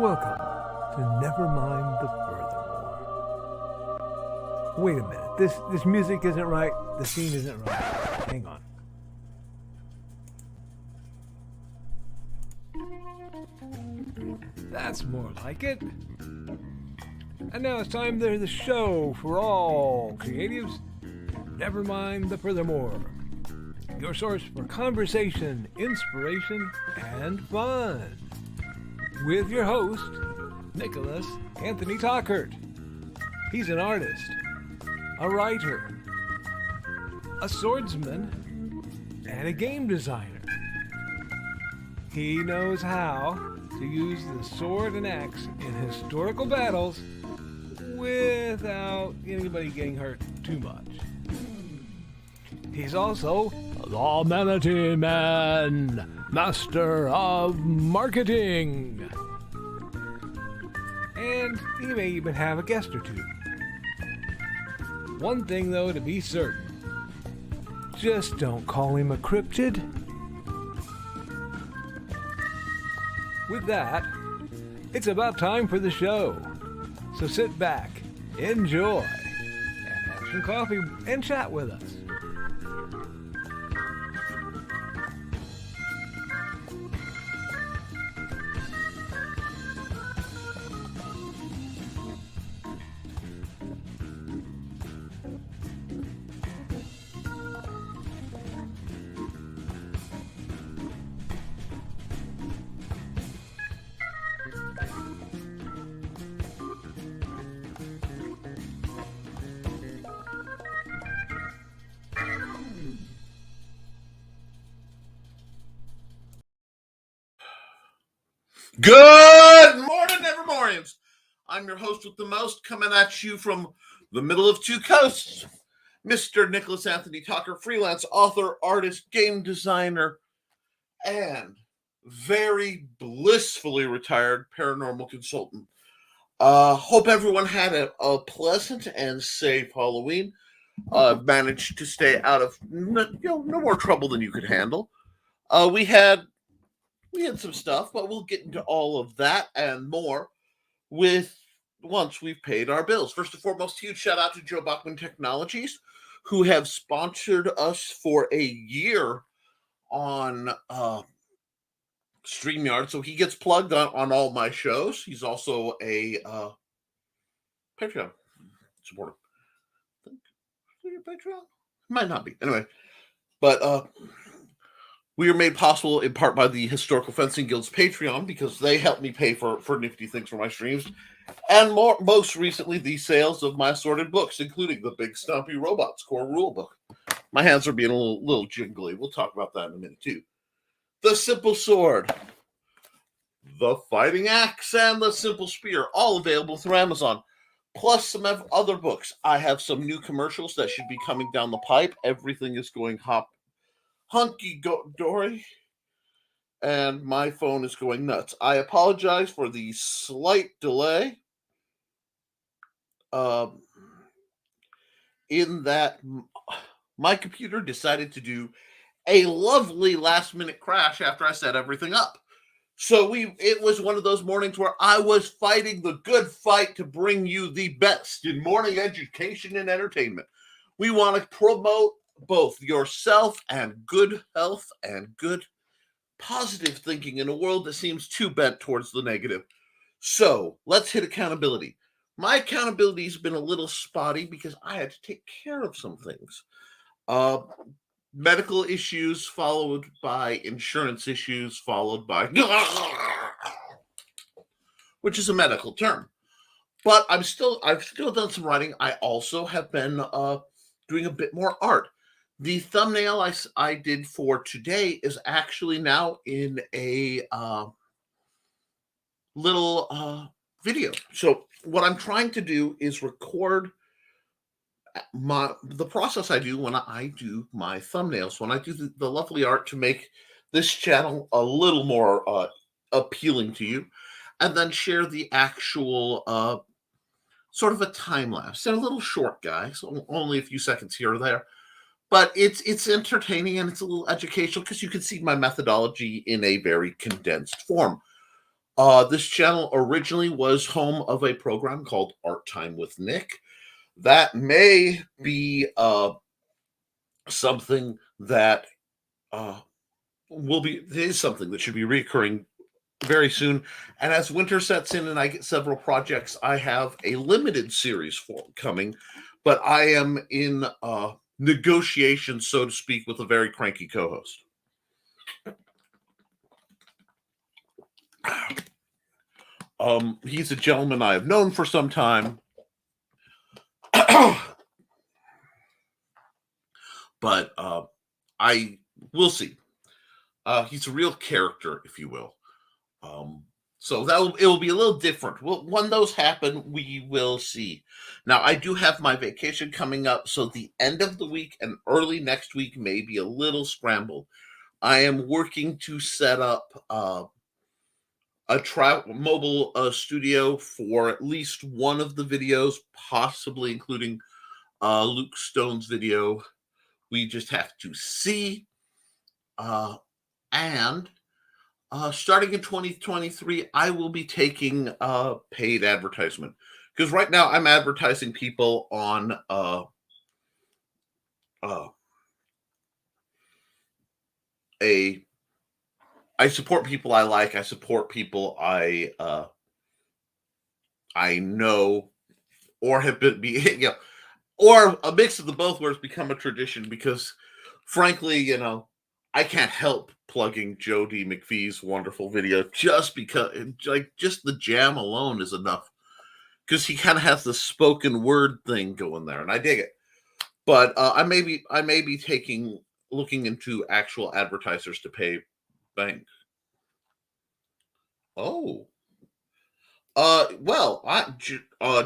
Welcome to Nevermind the Furthermore. Wait a minute, this music isn't right, the scene isn't right. Hang on. That's more like it. And now it's time to the show for all creatives. Nevermind the Furthermore. Your source for conversation, inspiration, and fun. With your host, Nicholas Anthony Tockert. He's an artist, a writer, a swordsman, and a game designer. He knows how to use the sword and axe in historical battles without anybody getting hurt too much. He's also the Manatee Man, master of marketing. And he may even have a guest or two. One thing, though, to be certain. Just don't call him a cryptid. With that, it's about time for the show. So sit back, enjoy, and have some coffee and chat with us. Good morning, Nevermorians. I'm your host with the most, coming at you from the middle of two coasts, Mr. Nicholas Anthony Tockert, freelance author, artist, game designer, and very blissfully retired paranormal consultant. Hope everyone had a pleasant and safe Halloween. Managed to stay out of no more trouble than you could handle. We had some stuff, but we'll get into all of that and more once we've paid our bills. First and foremost, huge shout out to Joe Bachman Technologies, who have sponsored us for a year on StreamYard. So he gets plugged on all my shows. He's also a Patreon supporter. Is he a Patreon? Might not be. Anyway, but we are made possible in part by the Historical Fencing Guild's Patreon, because they help me pay for nifty things for my streams, and most recently the sales of my assorted books, including the Big Stompy Robots Core Rulebook. My hands are being a little jingly. We'll talk about that in a minute too. The Simple Sword, the Fighting Axe, and the Simple Spear, all available through Amazon, plus some other books. I have some new commercials that should be coming down the pipe. Everything is going hunky-dory, and my phone is going nuts. I apologize for the slight delay in that my computer decided to do a lovely last-minute crash after I set everything up. So it was one of those mornings where I was fighting the good fight to bring you the best in morning education and entertainment. We want to promote both yourself and good health and good positive thinking in a world that seems too bent towards the negative. So let's hit accountability. My accountability has been a little spotty because I had to take care of some things. Medical issues followed by insurance issues followed by which is a medical term. But I've still done some writing. I also have been doing a bit more art. The thumbnail I did for today is actually now in a little video. So what I'm trying to do is record the process I do when I do my thumbnails, when I do the lovely art to make this channel a little more appealing to you, and then share the actual sort of a time lapse. They're a little short, guys, only a few seconds here or there. But it's entertaining and it's a little educational because you can see my methodology in a very condensed form. This channel originally was home of a program called Art Time with Nick. That may be something that is something that should be recurring very soon. And as winter sets in and I get several projects, I have a limited series for coming, but I am in negotiations, so to speak, with a very cranky co-host. He's a gentleman I have known for some time. But I will see. He's a real character, if you will. So it will be a little different. When those happen, we will see. Now, I do have my vacation coming up, so the end of the week and early next week may be a little scrambled. I am working to set up a mobile studio for at least one of the videos, possibly including Luke Stone's video. We just have to see. And starting in 2023, I will be taking paid advertisement. Because right now I'm advertising people on I support people I like. I support people I know or have been or a mix of the both where it's become a tradition because frankly, I can't help plugging Joe D. McPhee's wonderful video just because just the jam alone is enough because he kind of has the spoken word thing going there and I dig it. But I may be looking into actual advertisers to pay bank. Oh. Well,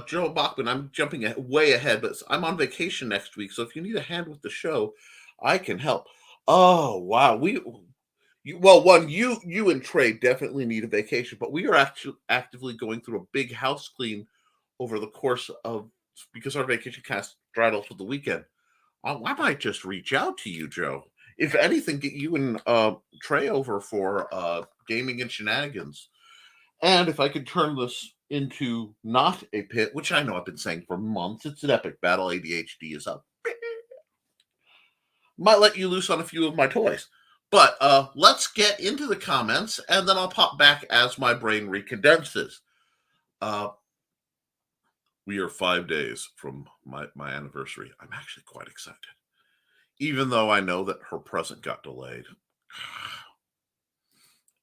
Joe Bachman, I'm jumping way ahead, but I'm on vacation next week. So if you need a hand with the show, I can help. Oh, wow. You and Trey definitely need a vacation, but we are actually actively going through a big house clean over the course of, because our vacation cast dried off for the weekend. I might just reach out to you, Joe. If anything, get you and Trey over for gaming and shenanigans. And if I could turn this into not a pit, which I know I've been saying for months, it's an epic battle. ADHD is up. Might let you loose on a few of my toys. But let's get into the comments, and then I'll pop back as my brain recondenses. We are 5 days from my anniversary. I'm actually quite excited. Even though I know that her present got delayed.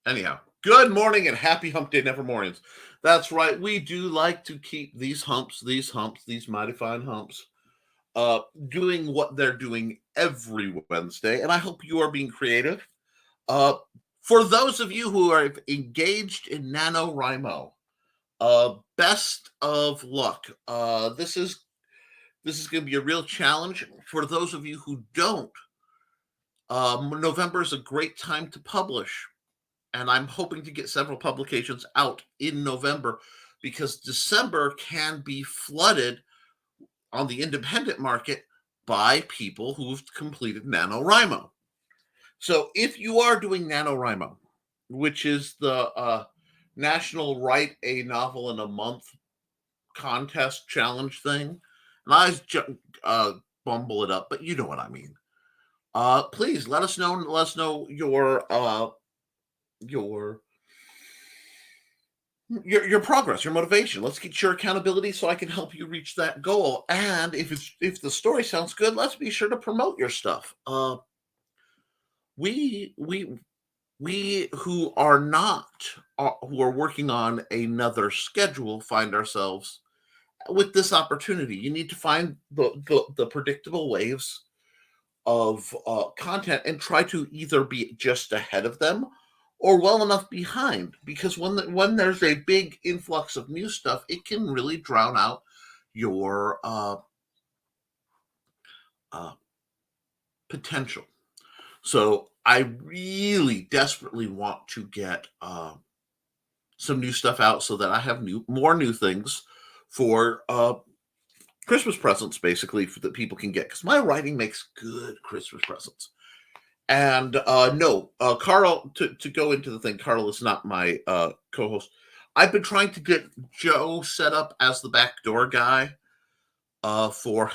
Anyhow, good morning and happy hump day, Nevermorians. That's right. We do like to keep these mighty fine humps, doing what they're doing every Wednesday. And I hope you are being creative. For those of you who are engaged in NaNoWriMo, best of luck. This is going to be a real challenge. For those of you who don't, November is a great time to publish. And I'm hoping to get several publications out in November because December can be flooded on the independent market by people who've completed NaNoWriMo. So if you are doing NaNoWriMo, which is the National Write a Novel in a Month contest challenge thing, and I bumble it up, but you know what I mean. Please let us know. Let us know your progress, your motivation. Let's get your accountability so I can help you reach that goal. And if the story sounds good, let's be sure to promote your stuff. We who are not who are working on another schedule find ourselves with this opportunity. You need to find the predictable waves of content and try to either be just ahead of them or well enough behind, because when there's a big influx of new stuff, it can really drown out your potential. So I really desperately want to get some new stuff out so that I have more new things for Christmas presents, basically, that people can get, because my writing makes good Christmas presents. And no, Carl, to go into the thing, Carl is not my co-host. I've been trying to get Joe set up as the backdoor guy for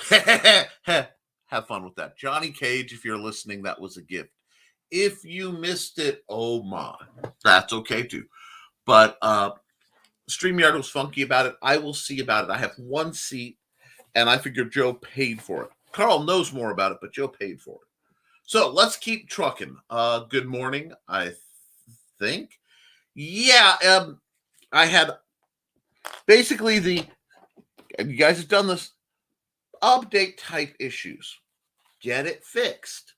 have fun with that. Johnny Cage, if you're listening, that was a gift. If you missed it, oh my, that's okay too. But StreamYard was funky about it. I will see about it. I have one seat, and I figured Joe paid for it. Carl knows more about it, but Joe paid for it. So let's keep trucking. Good morning, I think. Yeah, I had basically you guys have done this, update type issues. Get it fixed.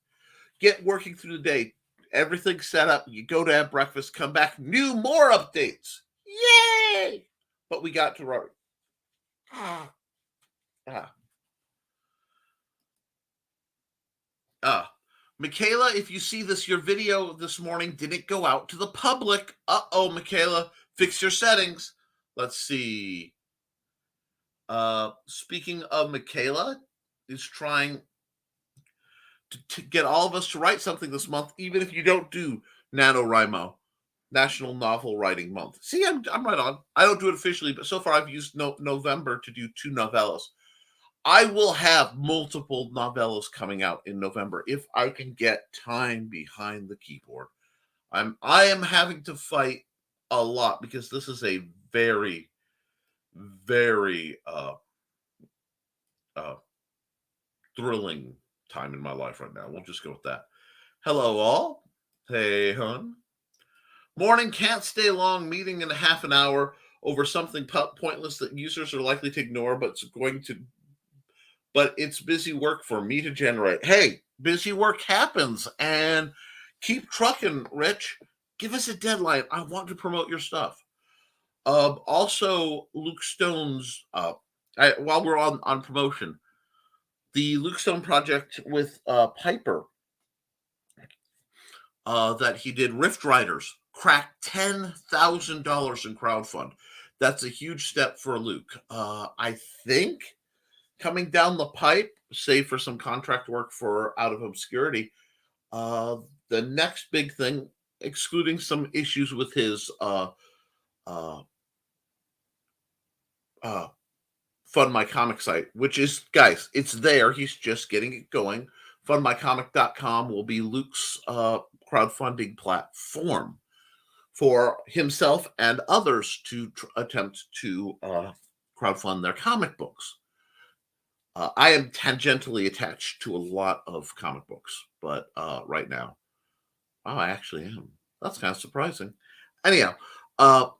Get working through the day. Everything's set up. You go to have breakfast, come back, more updates. Yay! But we got to run. Michaela, if you see this, your video this morning didn't go out to the public. Uh-oh, Michaela, fix your settings. Let's see. Speaking of Michaela, is trying to get all of us to write something this month, even if you don't do NaNoWriMo, National Novel Writing Month. See, I'm right on. I don't do it officially, but so far I've used November to do 2 novellas. I will have multiple novellas coming out in November if I can get time behind the keyboard. I am having to fight a lot because this is a very, very thrilling time in my life right now. We'll just go with that. Hello, all. Hey, hun. Morning, can't stay long. Meeting in a half an hour over something pointless that users are likely to ignore, but it's busy work for me to generate. Hey, busy work happens, and keep trucking, Rich. Give us a deadline. I want to promote your stuff. Also, Luke Stone's, while we're on promotion, the Luke Stone project with Piper that he did, Rift Riders, cracked $10,000 in crowdfund. That's a huge step for Luke. I think coming down the pipe, save for some contract work for Out of Obscurity, the next big thing, excluding some issues with his Fund My Comic site, which is, guys, it's there. He's just getting it going. FundMyComic.com will be Luke's crowdfunding platform for himself and others to attempt to crowdfund their comic books. I am tangentially attached to a lot of comic books, but right now, I actually am. That's kind of surprising. Anyhow, lot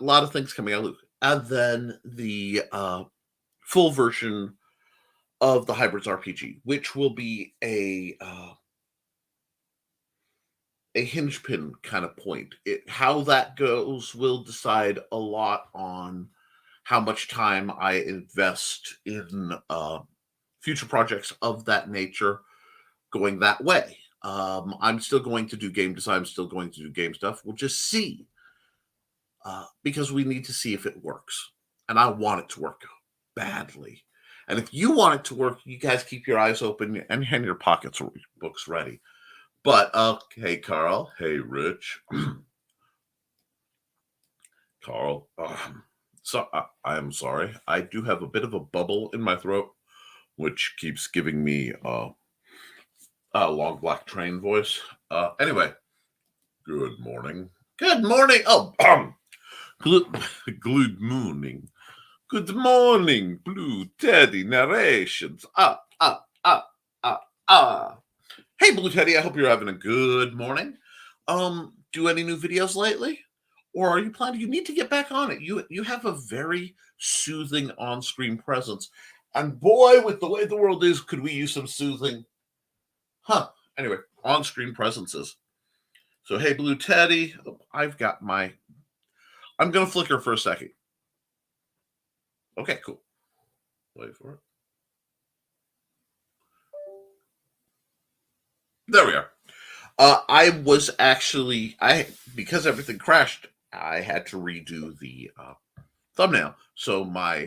of things coming out, Luke. And then the full version of the Hybrids RPG, which will be a hinge pin kind of point. How that goes will decide a lot on how much time I invest in future projects of that nature going that way. I'm still going to do game design. I'm still going to do game stuff. We'll just see. Because we need to see if it works. And I want it to work badly. And if you want it to work, you guys keep your eyes open and your pockets books ready. But, hey, Carl. Hey, Rich. Carl. So I'm sorry. I do have a bit of a bubble in my throat, which keeps giving me a long black train voice. Anyway, good morning. Good morning. Oh, good morning. Good morning, Blue Teddy narrations. Hey, Blue Teddy, I hope you're having a good morning. Do any new videos lately? Or are you planning? You need to get back on it. You have a very soothing on-screen presence. And boy, with the way the world is, could we use some soothing? Anyway, on-screen presences. So, hey, Blue Teddy, I'm going to flicker for a second. Okay, cool. Wait for it. There we are. I was actually, because everything crashed, I had to redo the thumbnail. So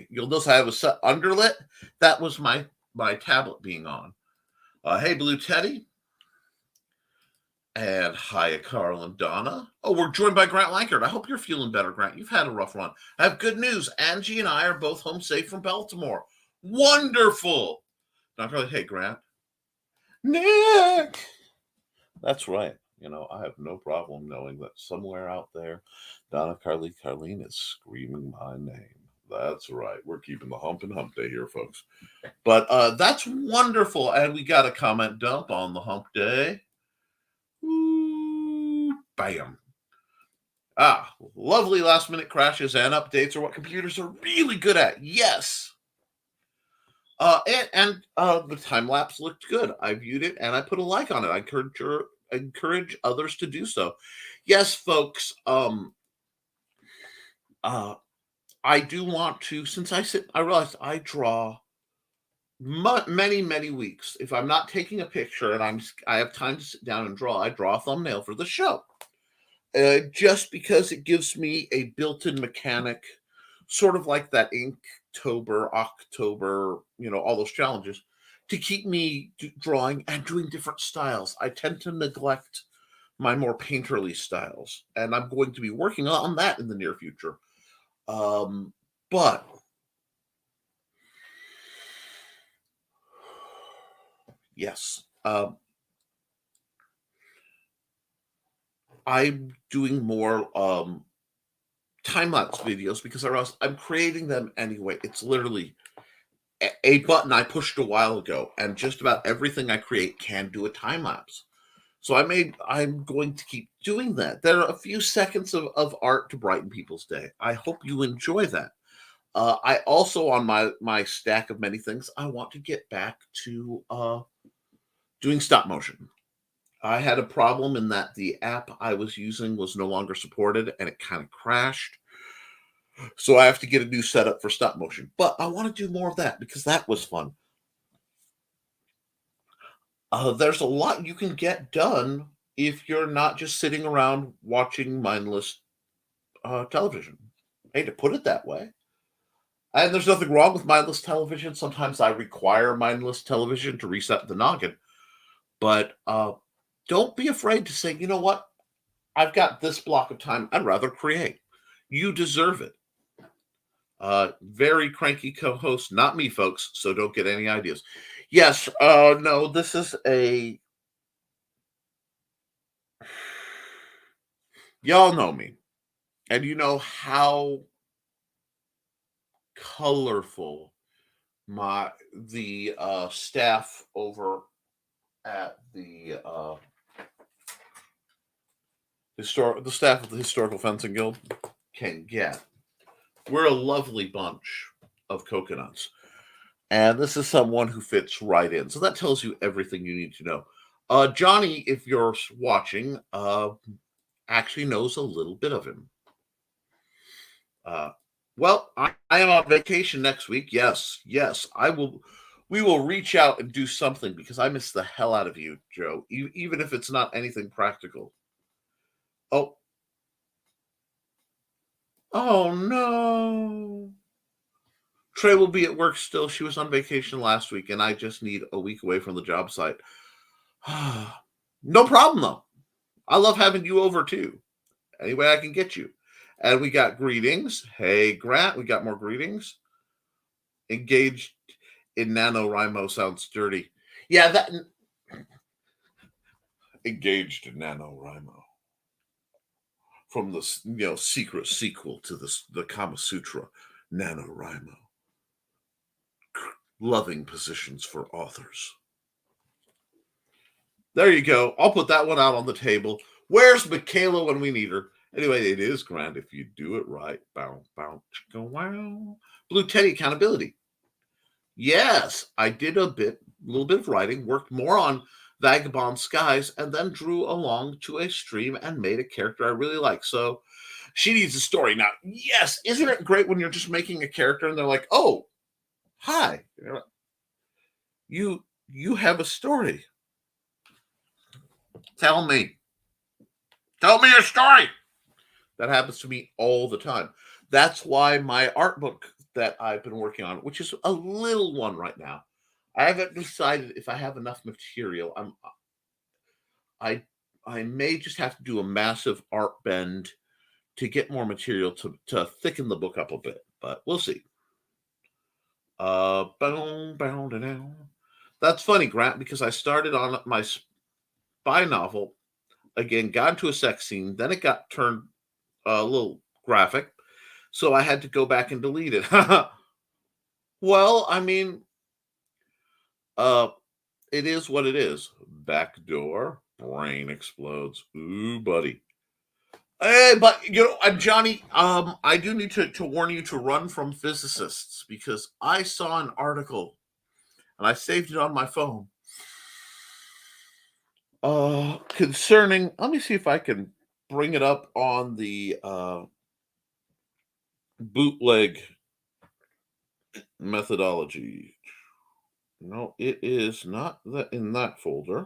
you'll notice I have a set underlit. That was my tablet being on. Hey, Blue Teddy. And hiya, Carl and Donna. Oh, we're joined by Grant Lankard. I hope you're feeling better, Grant. You've had a rough run. I have good news. Angie and I are both home safe from Baltimore. Wonderful. Now, Carly, hey, Grant. Nick. That's right. You know, I have no problem knowing that somewhere out there, Donna Carlene is screaming my name. That's right. We're keeping the hump and hump day here, folks. But that's wonderful. And we got a comment dump on the hump day. Ooh, bam. Lovely last minute crashes and updates are what computers are really good at. Yes. And the time lapse looked good. I viewed it and I put a like on it. I encourage others to do so. Yes, folks. I do want to, since I realized I draw many weeks. If I'm not taking a picture and I have time to sit down and draw, I draw a thumbnail for the show. Just because it gives me a built-in mechanic, sort of like that Inktober, October, all those challenges, to keep me drawing and doing different styles. I tend to neglect my more painterly styles, and I'm going to be working on that in the near future. But yes, I'm doing more time-lapse videos because I'm creating them anyway. It's literally a button I pushed a while ago, and just about everything I create can do a time-lapse. So I'm going to keep doing that. There are a few seconds of art to brighten people's day. I hope you enjoy that. I also, on my stack of many things, I want to get back to doing stop motion. I had a problem in that the app I was using was no longer supported and it kind of crashed. So I have to get a new setup for stop motion. But I want to do more of that because that was fun. There's a lot you can get done if you're not just sitting around watching mindless television. I hate to put it that way. And there's nothing wrong with mindless television. Sometimes I require mindless television to reset the noggin. But don't be afraid to say, you know what? I've got this block of time. I'd rather create. You deserve it. Very cranky co-host, not me, folks. So don't get any ideas. Yes. No, this is y'all know me. And you know how colorful the staff over at the the staff of the Historical Fencing Guild can get. We're a lovely bunch of coconuts. And this is someone who fits right in. So that tells you everything you need to know. Johnny, if you're watching, actually knows a little bit of him. Well, I am on vacation next week. Yes, I will. We will reach out and do something because I miss the hell out of you, Joe, even if it's not anything practical. Oh no. Trey will be at work still. She was on vacation last week, and I just need a week away from the job site. No problem, though. I love having you over, too. Any way I can get you. And we got greetings. Hey, Grant, we got more greetings. Engaged in NaNoWriMo sounds dirty. Yeah, that... Engaged in NaNoWriMo. From the secret sequel to the Kama Sutra, NaNoWriMo. Loving positions for authors. There you go. I'll put that one out on the table. Where's Michaela when we need her? Anyway, it is grand if you do it right. Bow, bow, chicka, wow. Blue Teddy accountability. Yes, I did a little bit of writing, worked more on Vagabond Skies, and then drew along to a stream and made a character I really like. So she needs a story. Now, yes, isn't it great when you're just making a character and they're like, oh, hi. You have a story. Tell me your story. That happens to me all the time. That's why my art book that I've been working on, which is a little one right now, I haven't decided if I have enough material. I may just have to do a massive art bend to get more material to thicken the book up a bit, but we'll see. Boom, boom, da-down. That's funny, Grant, because I started on my spy novel, again, got into a sex scene, then it got turned a little graphic, so I had to go back and delete it. Well, I mean, uh, it is what it is. Backdoor, brain explodes. Ooh, buddy. Hey, but Johnny, I do need to warn you to run from physicists because I saw an article and I saved it on my phone. Concerning, let me see if I can bring it up on the bootleg methodology. No, it is not that in that folder.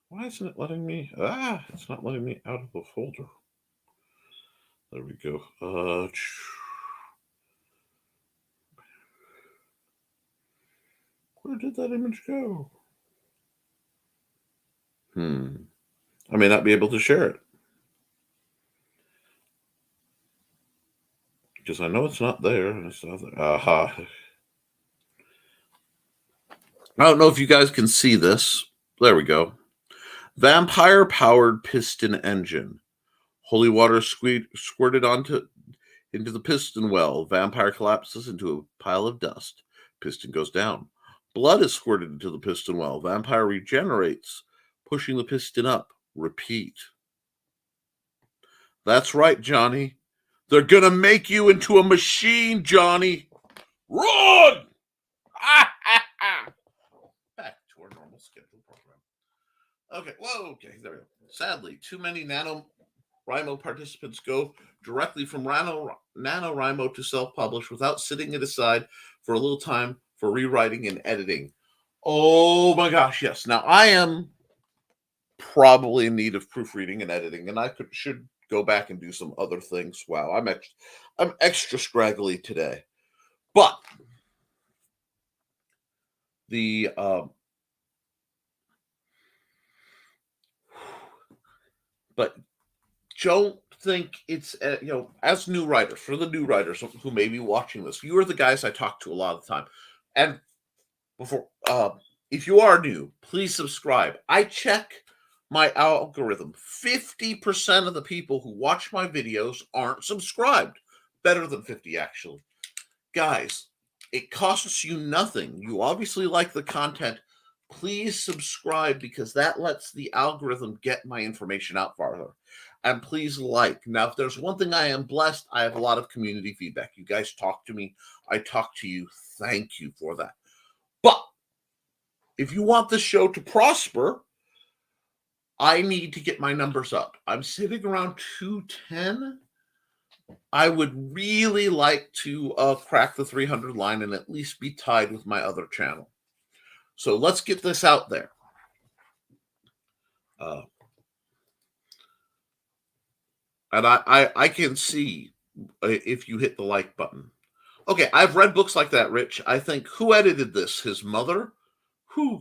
Why isn't it letting me? It's not letting me out of the folder. There we go. Where did that image go? I may not be able to share it. Because I know it's not there. It's not there. Aha. I don't know if you guys can see this. There we go. Vampire powered piston engine. Holy water squirted into the piston well. Vampire collapses into a pile of dust. Piston goes down. Blood is squirted into the piston well. Vampire regenerates, pushing the piston up. Repeat. That's right, Johnny. They're going to make you into a machine, Johnny. Run! Back to our normal scheduled program. Okay, okay, there we go. Sadly, too many NaNoWriMo participants go directly from NaNoWriMo to self-publish without sitting it aside for a little time for rewriting and editing. Oh my gosh, yes. Now, I am probably in need of proofreading and editing, and I should go back and do some other things. Wow, I'm extra scraggly today. But the but don't think it's as new writers, for the new writers who may be watching this, you are the guys I talk to a lot of the time. And before if you are new, please subscribe. I check my algorithm. 50% of the people who watch my videos aren't subscribed. Better than 50, actually. Guys, it costs you nothing. You obviously like the content. Please subscribe because that lets the algorithm get my information out farther. And please like. Now, if there's one thing I am blessed, I have a lot of community feedback. You guys talk to me. I talk to you. Thank you for that. But if you want this show to prosper, I need to get my numbers up. I'm sitting around 210. I would really like to crack the 300 line and at least be tied with my other channel. So let's get this out there. And I can see if you hit the like button. Okay, I've read books like that, Rich. I think, who edited this? His mother? Who?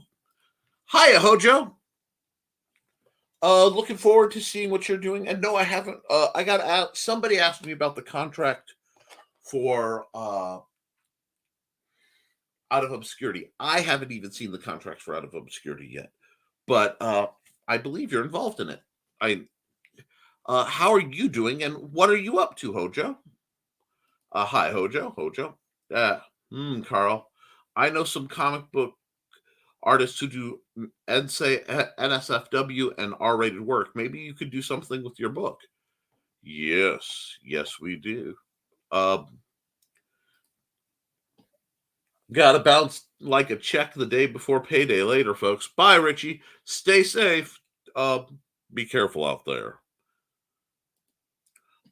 Hiya, Hojo. Looking forward to seeing what you're doing. And no, I haven't. I got out. Somebody asked me about the contract for Out of Obscurity. I haven't even seen the contract for Out of Obscurity yet, but I believe you're involved in it. How are you doing, and what are you up to, Hojo? Hi, Hojo. Carl. I know some comic book artists who do NSFW and R-rated work. Maybe you could do something with your book. Yes, we do. Gotta bounce like a check the day before payday later, folks. Bye, Richie. Stay safe. Be careful out there.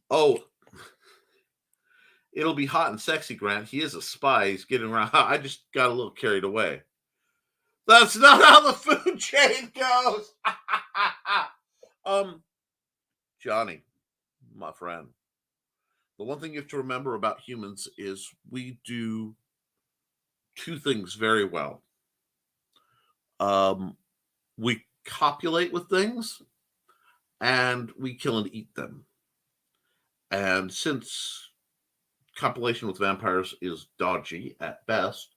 Oh, it'll be hot and sexy, Grant. He is a spy. He's getting around. I just got a little carried away. That's not how the food chain goes. Johnny, my friend, the one thing you have to remember about humans is we do two things very well. we copulate with things, and we kill and eat them. And since copulation with vampires is dodgy at best,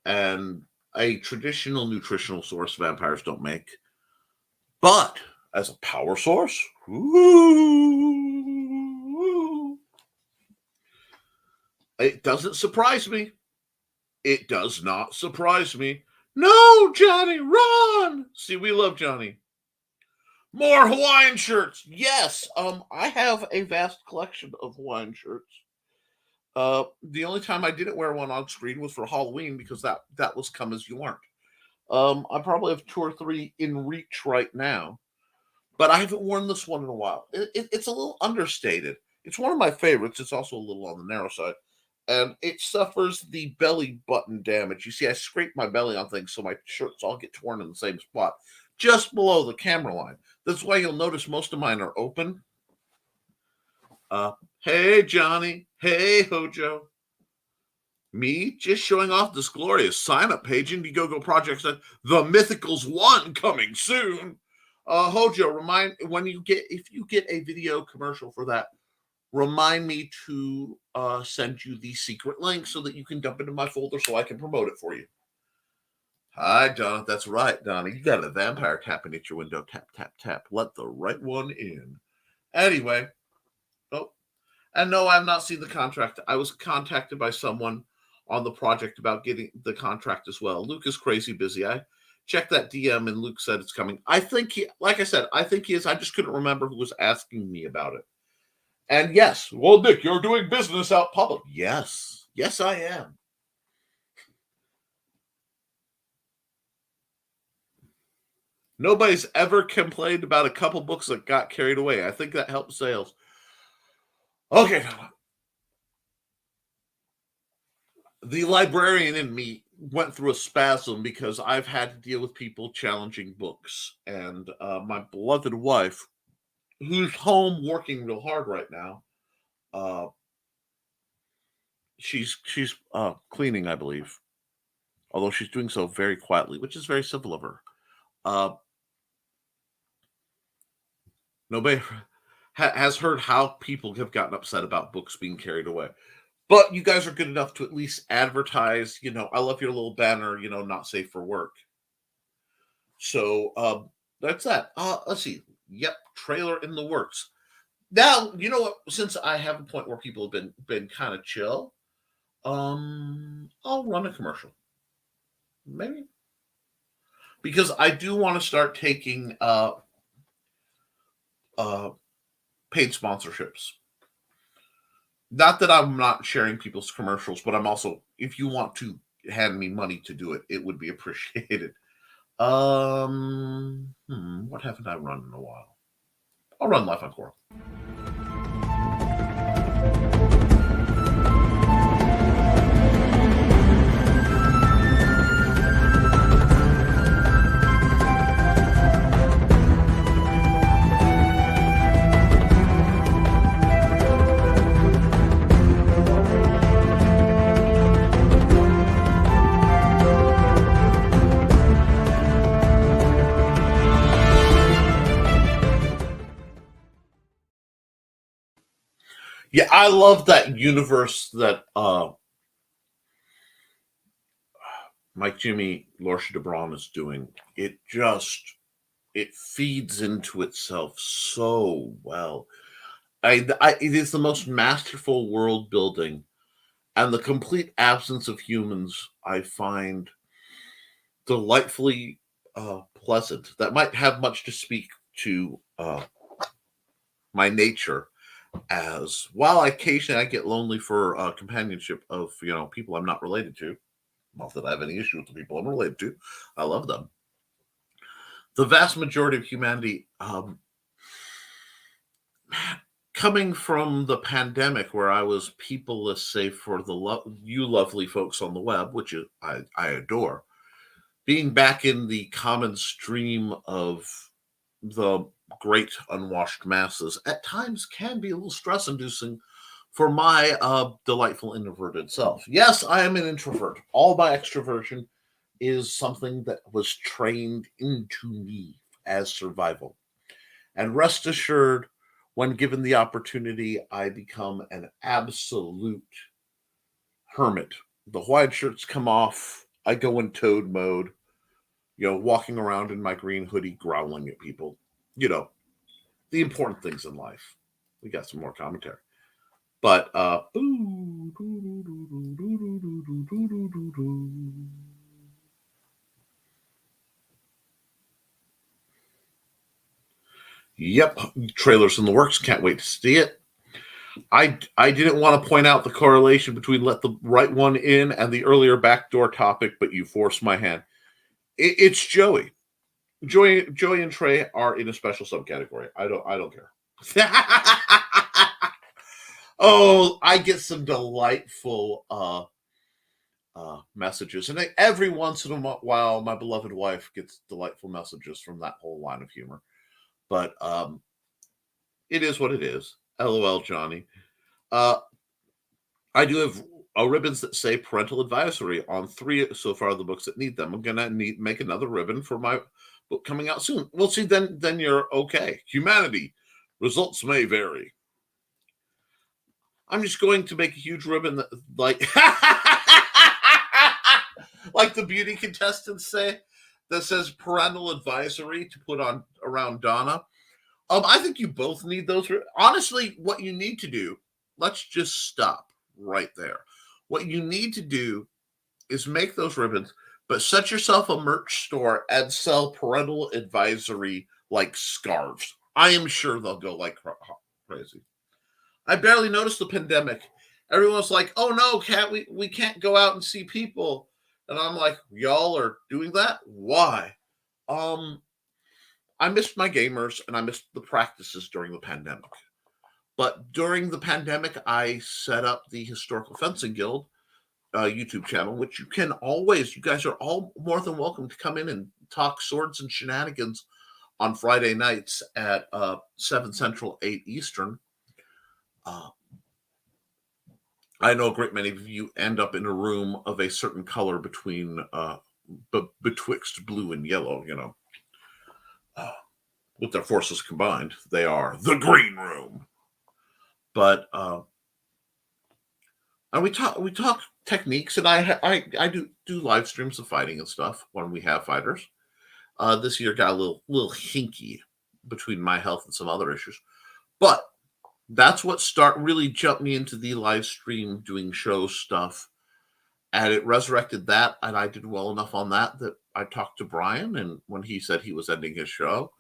and a traditional nutritional source vampires don't make, but as a power source, it doesn't surprise me. It does not surprise me. No, Johnny, run! See, we love Johnny. More Hawaiian shirts. Yes, I have a vast collection of Hawaiian shirts. The only time I didn't wear one on screen was for Halloween because that was come as you aren't. I probably have 2 or 3 in reach right now, but I haven't worn this one in a while. It's a little understated. It's one of my favorites. It's also a little on the narrow side, and it suffers the belly button damage. You see, I scrape my belly on things, so my shirts all get torn in the same spot, just below the camera line. That's why you'll notice most of mine are open. Hey, Johnny. Hey, Hojo. Me just showing off this glorious sign-up page Indiegogo Project said the Mythicals 1 coming soon. Hojo, remind if you get a video commercial for that, remind me to send you the secret link so that you can dump it in my folder so I can promote it for you. Hi, Donna. That's right, Donna. You got a vampire tapping at your window. Tap, tap, tap. Let the right one in. Anyway. Oh, and no, I have not seen the contract. I was contacted by someone on the project about getting the contract as well. Luke is crazy busy. I checked that DM and Luke said it's coming. I think like I said, I think he is. I just couldn't remember who was asking me about it. And yes, well, Nick, you're doing business out public. Yes. Yes, I am. Nobody's ever complained about a couple books that got carried away. I think that helped sales. Okay. The librarian in me went through a spasm because I've had to deal with people challenging books. And my beloved wife, who's home working real hard right now, she's cleaning, I believe. Although she's doing so very quietly, which is very civil of her. Nobody has heard how people have gotten upset about books being carried away. But you guys are good enough to at least advertise, I love your little banner, not safe for work. So that's that. Let's see. Yep, trailer in the works. Now, you know what? Since I have a point where people have been kind of chill, I'll run a commercial. Maybe. Because I do want to start taking paid sponsorships. Not that I'm not sharing people's commercials, but I'm also, if you want to hand me money to do it, it would be appreciated. What haven't I run in a while? I'll run Life on Coral. Yeah, I love that universe that Mike Jimmy Lorsha DeBron is doing. It feeds into itself so well. It is the most masterful world building, and the complete absence of humans I find delightfully pleasant. That might have much to speak to my nature. As while occasionally I get lonely for companionship of people I'm not related to, not that I have any issue with the people I'm related to, I love them. The vast majority of humanity, coming from the pandemic where I was peopleless, save for you lovely folks on the web, which I adore, being back in the common stream of the great unwashed masses at times can be a little stress inducing for my delightful introverted self. Yes, I am an introvert. All my extroversion is something that was trained into me as survival. And rest assured, when given the opportunity, I become an absolute hermit. The white shirts come off. I go in toad mode, walking around in my green hoodie, growling at people. The important things in life. We got some more commentary. But, yep, trailer's in the works. Can't wait to see it. I didn't want to point out the correlation between Let the Right One In and the earlier backdoor topic, but you forced my hand. It's Joey. Joey and Trey are in a special subcategory. I don't care. Oh, I get some delightful messages, and every once in a while, my beloved wife gets delightful messages from that whole line of humor. But it is what it is. LOL, Johnny. I do have ribbons that say parental advisory on 3 so far of the books that need them. I'm gonna make another ribbon for my book coming out soon. We'll see. Then you're okay. Humanity. Results may vary. I'm just going to make a huge ribbon that, like the beauty contestants say, that says parental advisory to put on around Donna. I think you both need those. Honestly, what you need to do, let's just stop right there. What you need to do is make those ribbons, but set yourself a merch store and sell parental advisory like scarves. I am sure they'll go like crazy. I barely noticed the pandemic. Everyone's like, oh no, we can't go out and see people. And I'm like, y'all are doing that? Why? I missed my gamers and I missed the practices during the pandemic. But during the pandemic, I set up the Historical Fencing Guild YouTube channel, which you guys are all more than welcome to come in and talk swords and shenanigans on Friday nights at 7 Central, 8 Eastern. I know a great many of you end up in a room of a certain color betwixt blue and yellow, with their forces combined, they are the green room. But and we talk techniques, and I do live streams of fighting and stuff when we have fighters. This year got a little hinky between my health and some other issues, but that's what really jumped me into the live stream doing show stuff, and it resurrected that, and I did well enough on that I talked to Brian, and when he said he was ending his show,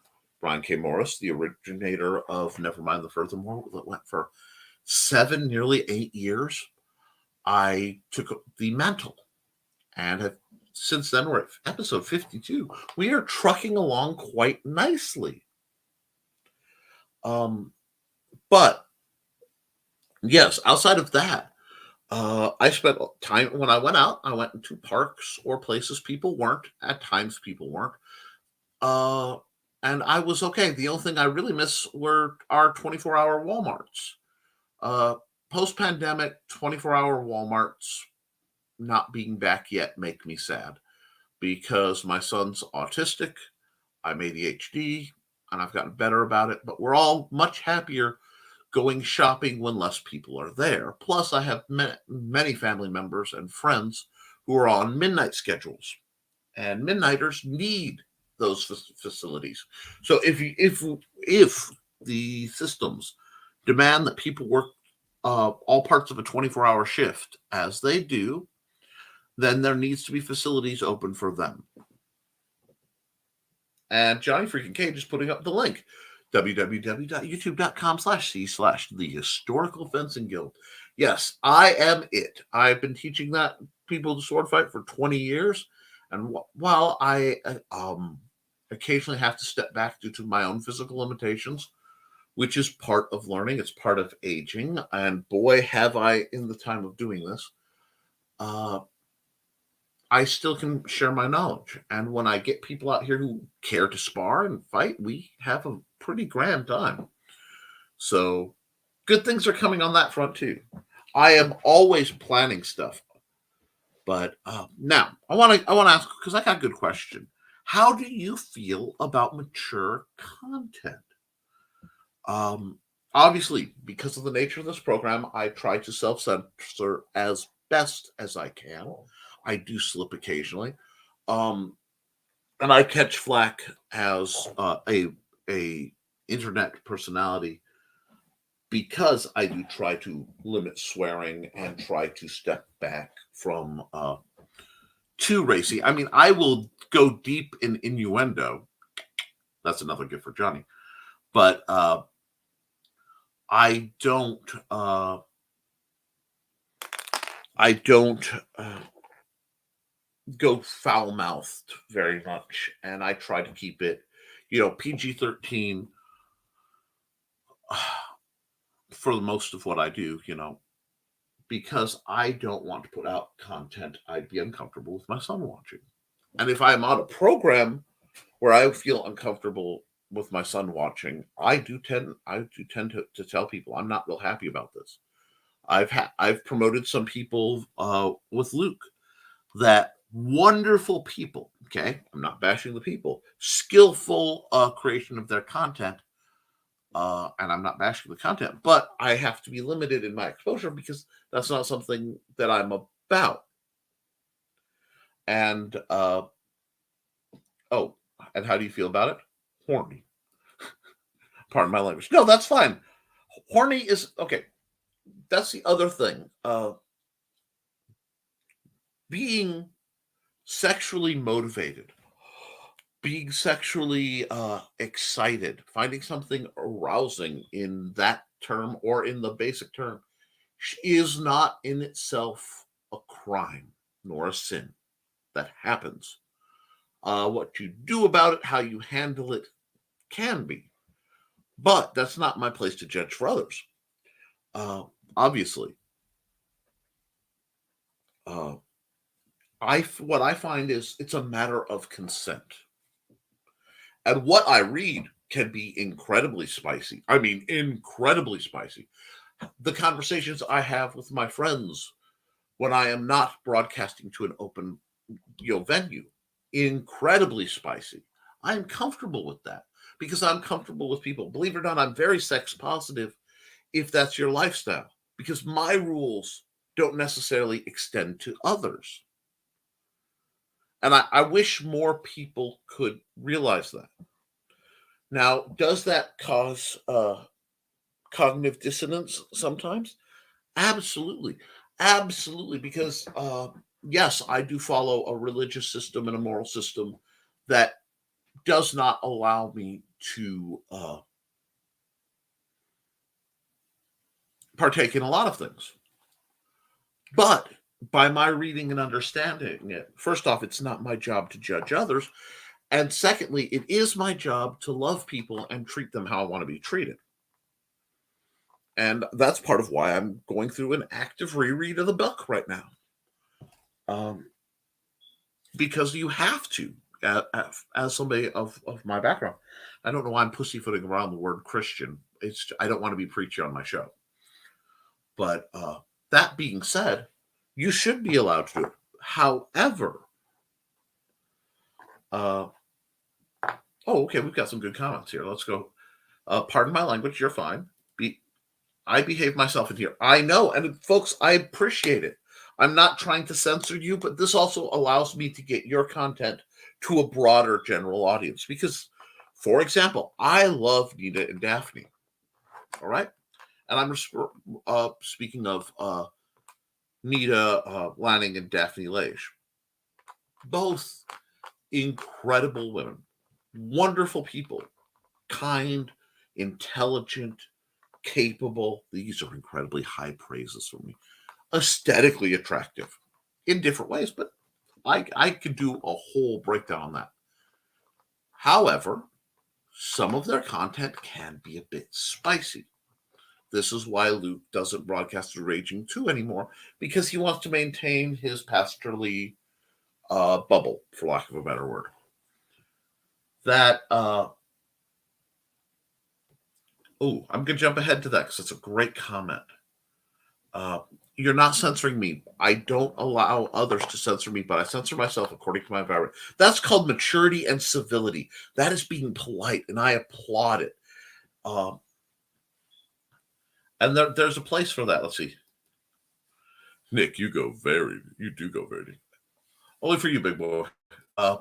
Brian K. Morris, the originator of Nevermind the Furthermore, that went for 7, nearly 8 years, I took the mantle, and since then we're at episode 52. We are trucking along quite nicely. But yes, outside of that, I spent time when I went out. I went into parks or places people weren't. At times, people weren't, and I was okay. The only thing I really miss were our 24-hour Walmarts. Post-pandemic, 24-hour Walmarts not being back yet make me sad, because my son's autistic, I'm ADHD, and I've gotten better about it. But we're all much happier going shopping when less people are there. Plus, I have many family members and friends who are on midnight schedules, and midnighters need those facilities. So if the systems demand that people work all parts of a 24-hour shift, as they do, then there needs to be facilities open for them. And Johnny freaking Cage is putting up the link, www.youtube.com/c/the Historical Fencing Guild. Yes, I am it. I've been teaching that people to sword fight for 20 years. And while I occasionally have to step back due to my own physical limitations, which is part of learning, it's part of aging, and boy, have I in the time of doing this, I still can share my knowledge. And when I get people out here who care to spar and fight, we have a pretty grand time. So good things are coming on that front too. I am always planning stuff. But now I want to ask, because I got a good question. How do you feel about mature content? Um, Obviously, because of the nature of this program, I try to self censor as best as I can. I do slip occasionally, um, and I catch flack as a internet personality because I do try to limit swearing and try to step back from too racy. I mean, I will go deep in innuendo. That's another gift for Johnny. But I don't. I don't go foul mouthed very much, and I try to keep it, PG-13 for the most of what I do. Because I don't want to put out content I'd be uncomfortable with my son watching. And if I'm on a program where I feel uncomfortable with my son watching, I do tend to tell people I'm not real happy about this. I've promoted some people with Luke, that wonderful people. Okay, I'm not bashing the people, skillful creation of their content, and I'm not bashing the content, but I have to be limited in my exposure because that's not something that I'm about. And oh, and how do you feel about it? Horny. Pardon my language. No, that's fine. Horny is okay. That's the other thing. Being sexually motivated, being sexually excited, finding something arousing in that term or in the basic term is not in itself a crime nor a sin. That happens. What you do about it, how you handle it, can be. But that's not my place to judge for others. Obviously, uh, what I find is it's a matter of consent, and what I read can be incredibly spicy. I mean, incredibly spicy. The conversations I have with my friends when I am not broadcasting to an open, venue, incredibly spicy. I'm comfortable with that because I'm comfortable with people. Believe it or not, I'm very sex positive if that's your lifestyle, because my rules don't necessarily extend to others. And I wish more people could realize that. Now, does that cause cognitive dissonance sometimes? Absolutely. Absolutely. Because, yes, I do follow a religious system and a moral system that does not allow me to partake in a lot of things. But by my reading and understanding it, first off, it's not my job to judge others. And secondly, it is my job to love people and treat them how I want to be treated. And that's part of why I'm going through an active reread of the book right now. Um, because you have to, as somebody of my background. I don't know why I'm pussyfooting around the word Christian. I don't want to be preachy on my show. But that being said, you should be allowed to do it. However, okay, we've got some good comments here. Let's go. Pardon my language. You're fine. I behave myself in here. I know, and folks, I appreciate it. I'm not trying to censor you, but this also allows me to get your content to a broader general audience. Because, for example, I love Nita and Daphne. All right, and I'm speaking of Nita Lanning and Daphne Leish. Both incredible women, wonderful people, kind, intelligent, capable. These are incredibly high praises for me. Aesthetically attractive in different ways, but I could do a whole breakdown on that. However, some of their content can be a bit spicy. This is why Luke doesn't broadcast the Raging 2 anymore, because he wants to maintain his pastorly bubble, for lack of a better word. That, I'm going to jump ahead to that because it's a great comment. You're not censoring me. I don't allow others to censor me, but I censor myself according to my environment. That's called maturity and civility. That is being polite, and I applaud it. Um, and there's a place for that. Let's see. Nick, you do go very deep. Only for you, big boy. Uh,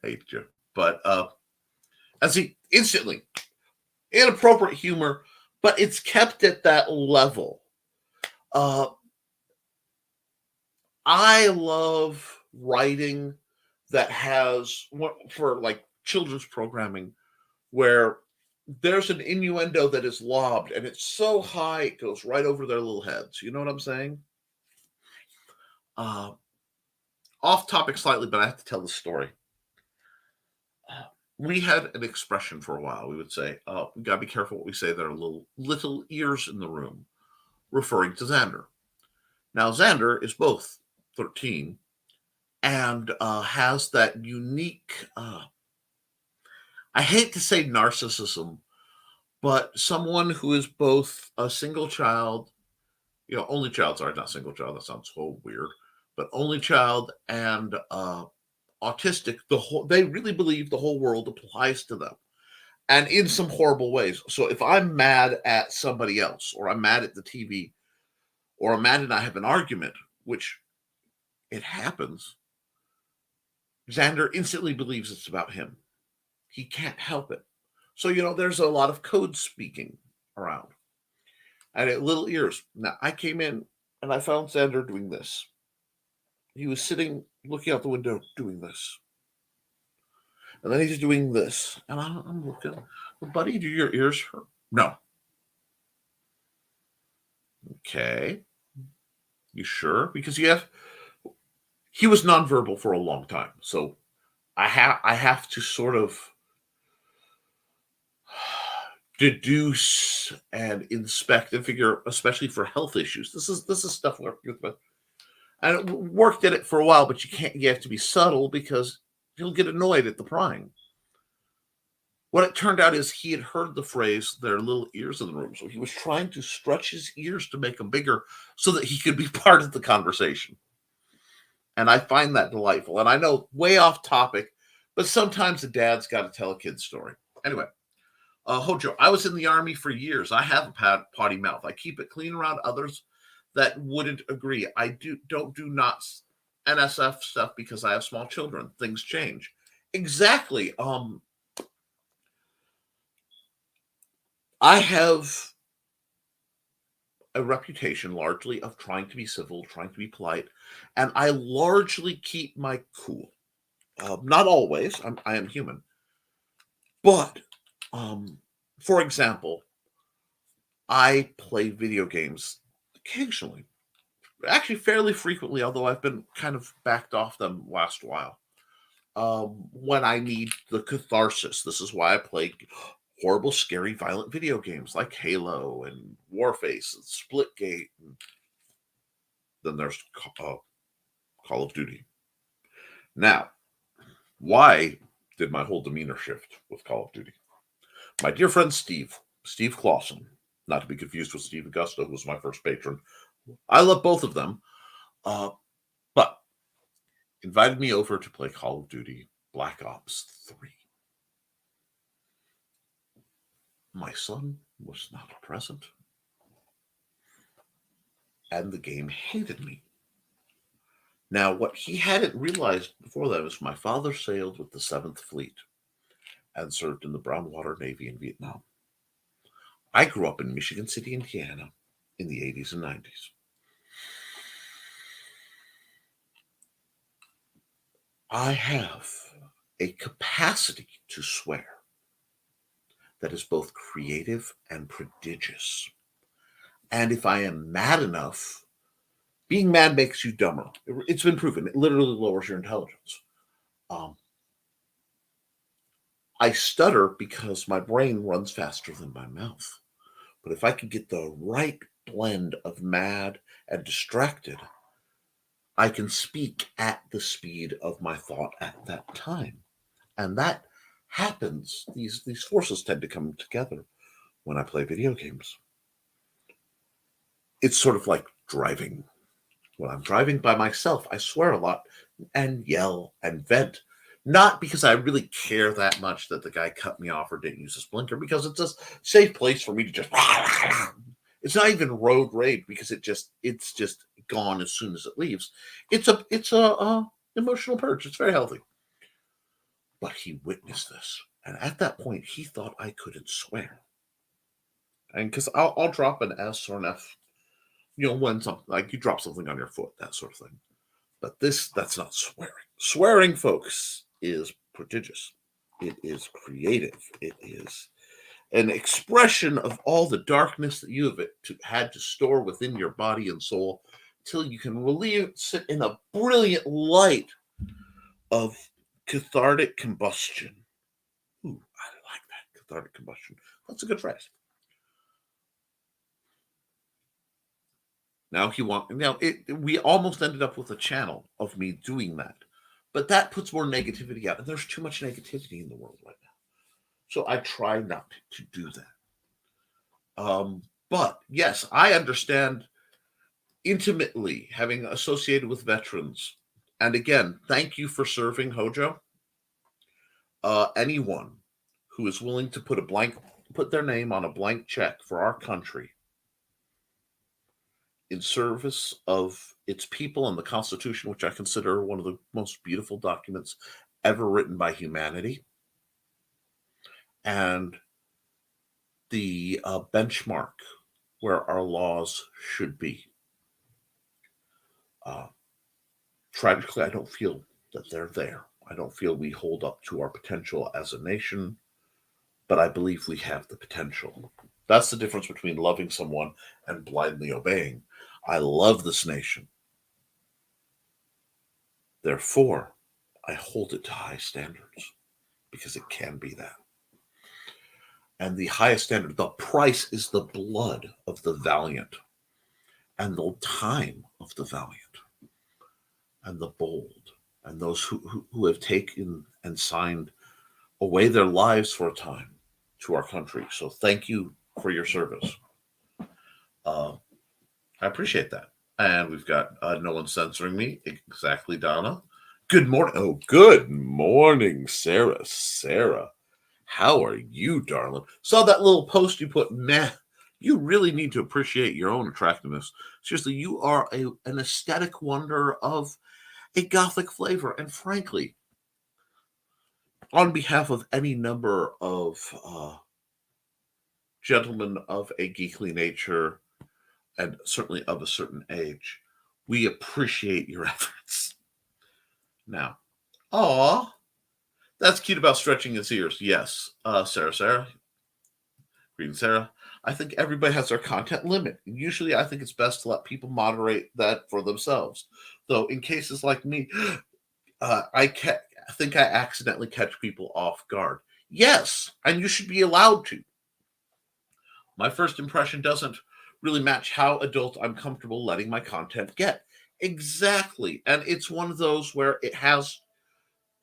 hate you. But and see, instantly, inappropriate humor, but it's kept at that level. I love writing that has for like children's programming where there's an innuendo that is lobbed and it's so high it goes right over their little heads. You know what I'm saying? Uh, Off topic slightly, but I have to tell the story. We had an expression for a while. We would say, we gotta be careful what we say. There are little ears in the room, referring to Xander. Now, Xander is both 13 and has that unique, I hate to say narcissism, but someone who is both a single child, only child, sorry, not single child, that sounds so weird, but only child and autistic, they really believe the whole world applies to them and in some horrible ways. So if I'm mad at somebody else, or I'm mad at the TV, or I'm mad and I have an argument, which it happens, Xander instantly believes it's about him. He can't help it. So, there's a lot of code speaking around. And at little ears. Now, I came in and I found Xander doing this. He was sitting, looking out the window, doing this. And then he's doing this. And I'm looking, well, buddy, do your ears hurt? No. Okay. You sure? Because he was nonverbal for a long time. So I have to sort of deduce and inspect and figure, especially for health issues. This is stuff we're working with. And worked at it for a while, but you have to be subtle because he'll get annoyed at the prying. What it turned out is he had heard the phrase, there are little ears in the room. So he was trying to stretch his ears to make them bigger so that he could be part of the conversation. And I find that delightful. And I know, way off topic, but sometimes a dad's got to tell a kid's story. Anyway, Hojo, I was in the Army for years. I have a potty mouth. I keep it clean around others that wouldn't agree. I don't do not NSF stuff because I have small children. Things change. Exactly. I have a reputation largely of trying to be civil, trying to be polite, and I largely keep my cool. Not always. I am human. But, for example, I play video games occasionally. Actually, fairly frequently, although I've been kind of backed off them last while. When I need the catharsis. This is why I play horrible, scary, violent video games like Halo and Warface and Splitgate. And then there's Call of Duty. Now, why did my whole demeanor shift with Call of Duty? My dear friend Steve Clausen, not to be confused with Steve Augusto, who was my first patron. I love both of them, but invited me over to play Call of Duty Black Ops 3. My son was not present, and the game hated me. Now, what he hadn't realized before that was my father sailed with the 7th Fleet and served in the Brown Water Navy in Vietnam. I grew up in Michigan City, Indiana in the 80s and 90s. I have a capacity to swear that is both creative and prodigious. And if I am mad enough, being mad makes you dumber. It's been proven. It literally lowers your intelligence. I stutter because my brain runs faster than my mouth. But if I can get the right blend of mad and distracted, I can speak at the speed of my thought at that time. And that happens. These forces tend to come together when I play video games. It's sort of like driving. When I'm driving by myself, I swear a lot and yell and vent. Not because I really care that much that the guy cut me off or didn't use his blinker, because it's a safe place for me to just. It's not even road rage because it's just gone as soon as it leaves. It's a emotional purge. It's very healthy. But he witnessed this, and at that point, he thought I couldn't swear. And because I'll drop an S or an F, when something like you drop something on your foot, that sort of thing. But that's not swearing. Swearing, folks, is prodigious. It is creative. It is an expression of all the darkness that you have had to store within your body and soul till you can sit in a brilliant light of cathartic combustion. Ooh, I like that, cathartic combustion. That's a good phrase. We almost ended up with a channel of me doing that. But that puts more negativity out. And there's too much negativity in the world right now. So I try not to do that. But yes, I understand intimately, having associated with veterans. And again, thank you for serving, Hojo. Anyone who is willing to put their name on a blank check for our country in service of its people and the Constitution, which I consider one of the most beautiful documents ever written by humanity, and the benchmark where our laws should be. Tragically, I don't feel that they're there. I don't feel we hold up to our potential as a nation, but I believe we have the potential. That's the difference between loving someone and blindly obeying. I love this nation. Therefore, I hold it to high standards because it can be that. And the highest standard, the price is the blood of the valiant and the time of the valiant and the bold and those who have taken and signed away their lives for a time to our country. So thank you for your service. I appreciate that. And we've got no one censoring me. Exactly, Donna. Good morning. Oh, good morning, Sarah. Sarah, how are you, darling? Saw that little post you put. Man, you really need to appreciate your own attractiveness. Seriously, you are an aesthetic wonder of a gothic flavor. And frankly, on behalf of any number of gentlemen of a geekly nature, and certainly of a certain age, we appreciate your efforts. Now, that's cute about stretching his ears. Yes, Sarah. Greetings, Sarah. I think everybody has their content limit. Usually, I think it's best to let people moderate that for themselves. Though, in cases like me, I think I accidentally catch people off guard. Yes, and you should be allowed to. My first impression doesn't really match how adult I'm comfortable letting my content get. Exactly. And it's one of those where it has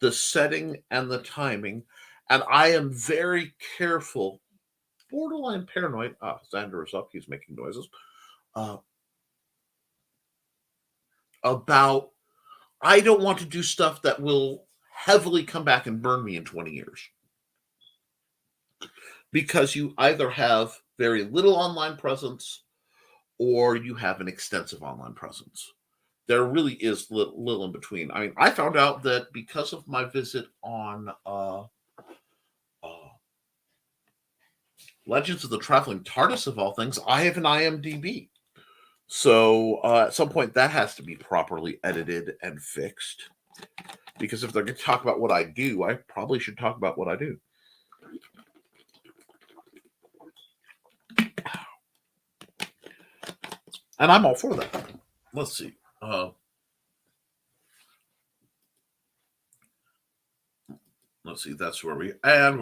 the setting and the timing. And I am very careful, borderline paranoid. Xander is up. He's making noises. About, I don't want to do stuff that will heavily come back and burn me in 20 years. Because you either have very little online presence or you have an extensive online presence. There really is little in between. I mean, I found out that because of my visit on Legends of the Traveling TARDIS, of all things, I have an IMDb. So at some point, that has to be properly edited and fixed. Because if they're going to talk about what I do, I probably should talk about what I do. And I'm all for that. Let's see. Let's see. That's where we have.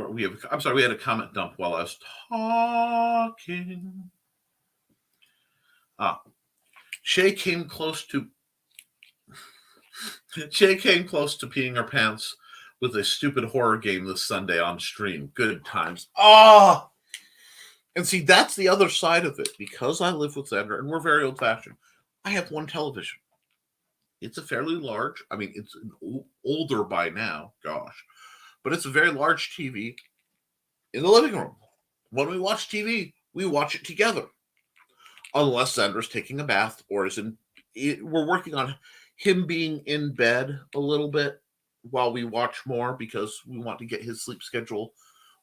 I'm sorry. We had a comment dump while I was talking. Shay came close to peeing her pants with a stupid horror game this Sunday on stream. Good times. And see, that's the other side of it. Because I live with Xander, and we're very old-fashioned, I have one television. It's a fairly large, I mean, it's older by now, gosh, but it's a very large TV in the living room. When we watch TV, we watch it together, unless Xander's taking a bath or we're working on him being in bed a little bit while we watch more because we want to get his sleep schedule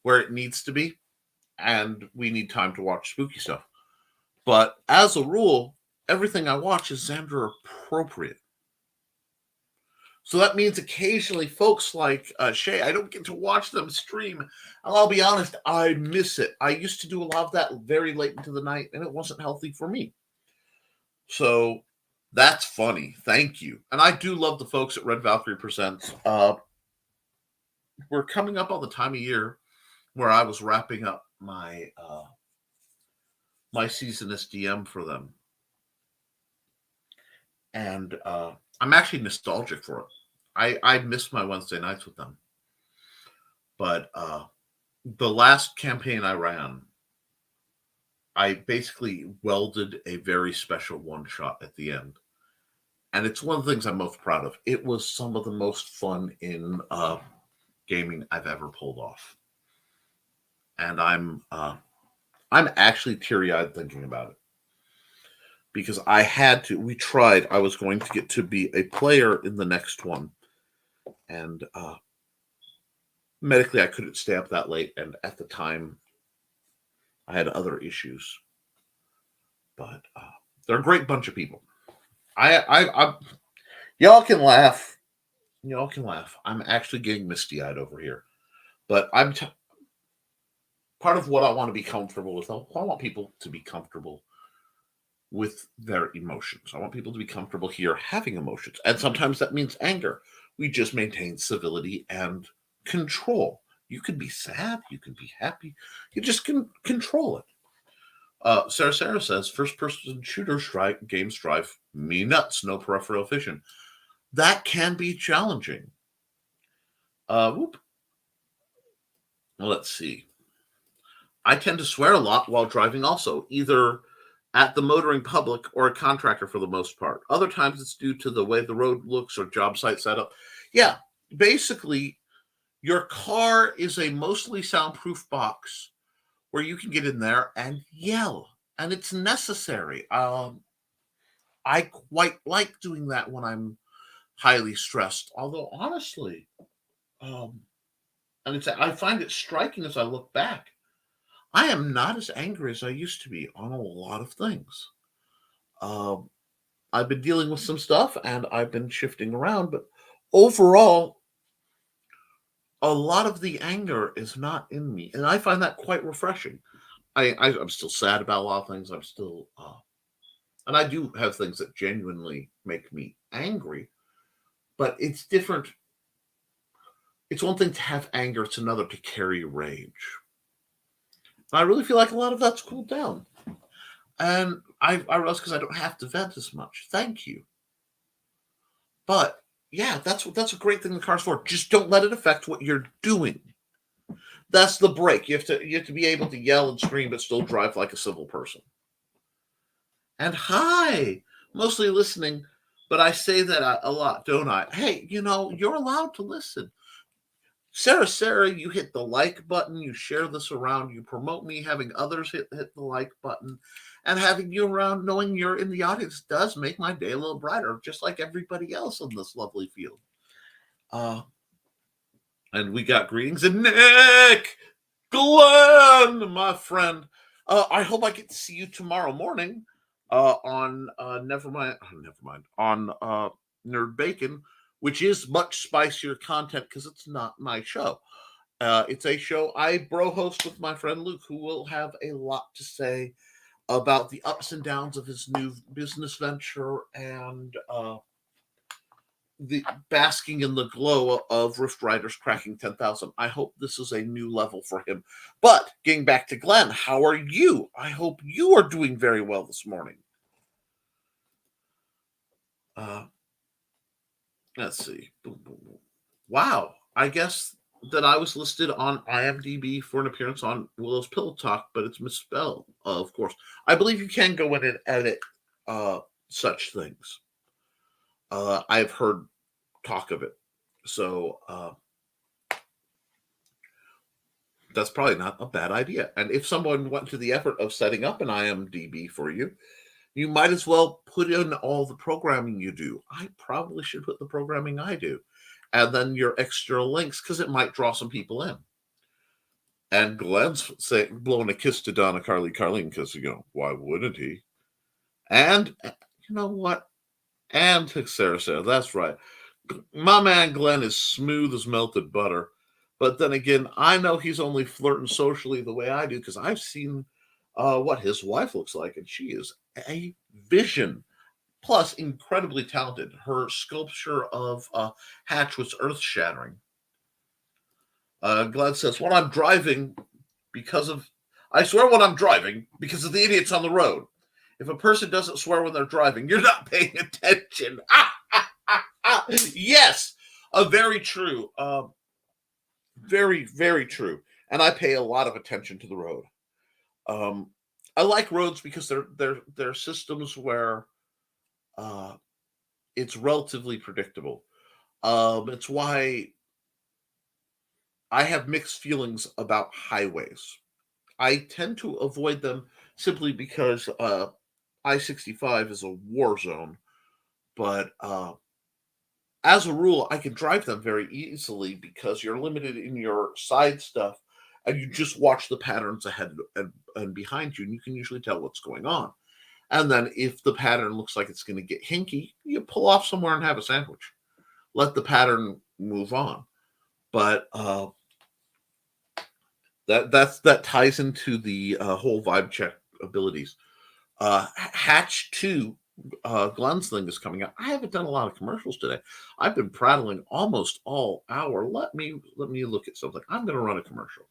where it needs to be, and we need time to watch spooky stuff. But as a rule, everything I watch is Xander appropriate. So that means occasionally folks like Shay, I don't get to watch them stream. And I'll be honest, I miss it. I used to do a lot of that very late into the night, and it wasn't healthy for me. So that's funny. Thank you. And I do love the folks at Red Valkyrie Presents. We're coming up on the time of year where I was wrapping up my my season as DM for them. And I'm actually nostalgic for it. I miss my Wednesday nights with them. But the last campaign I ran, I basically welded a very special one-shot at the end. And it's one of the things I'm most proud of. It was some of the most fun in gaming I've ever pulled off. And I'm actually teary-eyed thinking about it. Because I was going to get to be a player in the next one. And medically, I couldn't stay up that late. And at the time, I had other issues. But they're a great bunch of people. Y'all can laugh. Y'all can laugh. I'm actually getting misty-eyed over here. But part of what I want to be comfortable with, I want people to be comfortable with their emotions. I want people to be comfortable here having emotions. And sometimes that means anger. We just maintain civility and control. You can be sad. You can be happy. You just can control it. Sarah says, first-person shooter games drive me nuts. No peripheral vision. That can be challenging. Well, let's see. I tend to swear a lot while driving also, either at the motoring public or a contractor for the most part. Other times it's due to the way the road looks or job site setup. Yeah, basically, your car is a mostly soundproof box where you can get in there and yell, and it's necessary. I quite like doing that when I'm highly stressed, although honestly, I find it striking as I look back. I am not as angry as I used to be on a lot of things. I've been dealing with some stuff and I've been shifting around, but overall, a lot of the anger is not in me, and I find that quite refreshing. I'm still sad about a lot of things. I'm still, and I do have things that genuinely make me angry, but it's different. It's one thing to have anger; it's another to carry rage. I really feel like a lot of that's cooled down. And I realize because I don't have to vent as much. Thank you. But yeah, that's a great thing the car's for. Just don't let it affect what you're doing. That's the break. You have to be able to yell and scream but still drive like a civil person. And hi, mostly listening, but I say that a lot, don't I? Hey, you're allowed to listen. Sarah, you hit the like button, you share this around, you promote me, having others hit the like button, and having you around knowing you're in the audience does make my day a little brighter, just like everybody else in this lovely field. And we got greetings, and Nick, Glenn, my friend. I hope I get to see you tomorrow morning on Nevermind, on Nerd Bacon, which is much spicier content because it's not my show. It's a show I bro-host with my friend Luke, who will have a lot to say about the ups and downs of his new business venture and the basking in the glow of Rift Riders cracking 10,000. I hope this is a new level for him. But getting back to Glenn, how are you? I hope you are doing very well this morning. Let's see. Wow. I guess that I was listed on IMDb for an appearance on Willow's Pillow Talk, but it's misspelled, of course. I believe you can go in and edit such things. I've heard talk of it. So that's probably not a bad idea. And if someone went to the effort of setting up an IMDb for you, you might as well put in all the programming you do. I probably should put the programming I do. And then your extra links, because it might draw some people in. And Glenn's blowing a kiss to Donna Carlene, because, why wouldn't he? And you know what? And to Sarah, that's right. My man Glenn is smooth as melted butter. But then again, I know he's only flirting socially the way I do, because I've seen what his wife looks like, and she is a vision. Plus, incredibly talented. Her sculpture of Hatch was earth-shattering. Glenn says, when I'm driving, I swear when I'm driving, because of the idiots on the road. If a person doesn't swear when they're driving, you're not paying attention. Yes, very true. Very, very true. And I pay a lot of attention to the road. I like roads because they're systems where it's relatively predictable. It's why I have mixed feelings about highways. I tend to avoid them simply because I-65 is a war zone. But as a rule, I can drive them very easily because you're limited in your side stuff, and you just watch the patterns ahead and behind you, and you can usually tell what's going on. And then if the pattern looks like it's going to get hinky, you pull off somewhere and have a sandwich. Let the pattern move on. But that ties into the whole vibe check abilities. Hatch 2, Glenn's thing is coming out. I haven't done a lot of commercials today. I've been prattling almost all hour. Let me look at something. I'm going to run a commercial,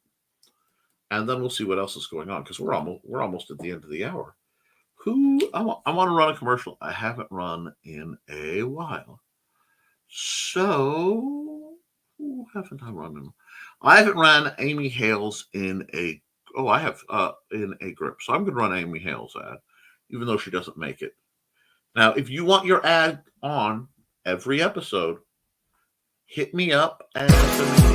and then we'll see what else is going on, because we're almost at the end of the hour. I want to run a commercial I haven't run in a while. So who haven't I run in? I haven't ran Amy Hales in a grip. So I'm going to run Amy Hales ad, even though she doesn't make it. Now, if you want your ad on every episode, hit me up and send me.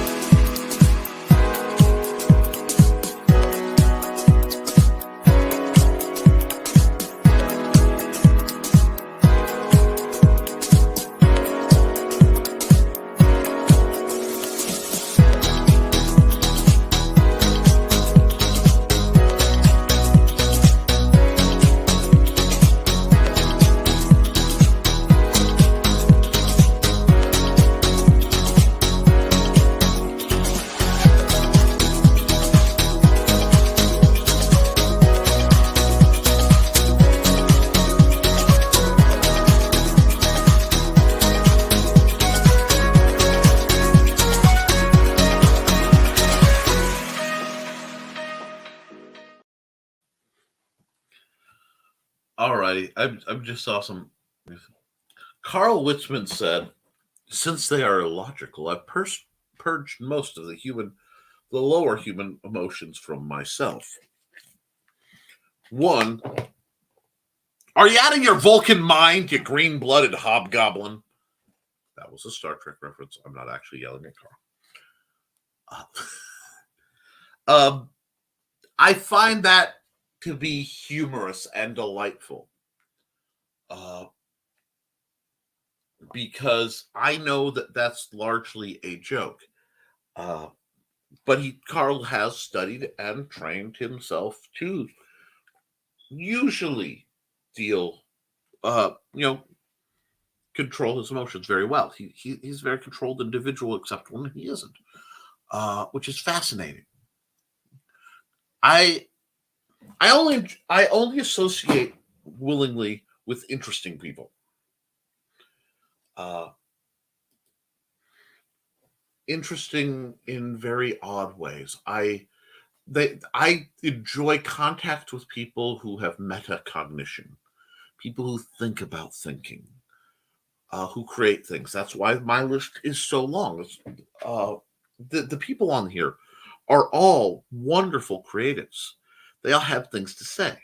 Alrighty, I just saw some. Carl Witzman said, "Since they are illogical, I've purged most of the lower human emotions from myself." One, are you out of your Vulcan mind, you green-blooded hobgoblin? That was a Star Trek reference. I'm not actually yelling at Carl. I find that to be humorous and delightful, because I know that that's largely a joke. But Carl has studied and trained himself to usually control his emotions very well. He's a very controlled individual, except when he isn't, which is fascinating. I only associate willingly with interesting people. Interesting in very odd ways. I enjoy contact with people who have metacognition, people who think about thinking, who create things. That's why my list is so long. The people on here are all wonderful creatives. They all have things to say.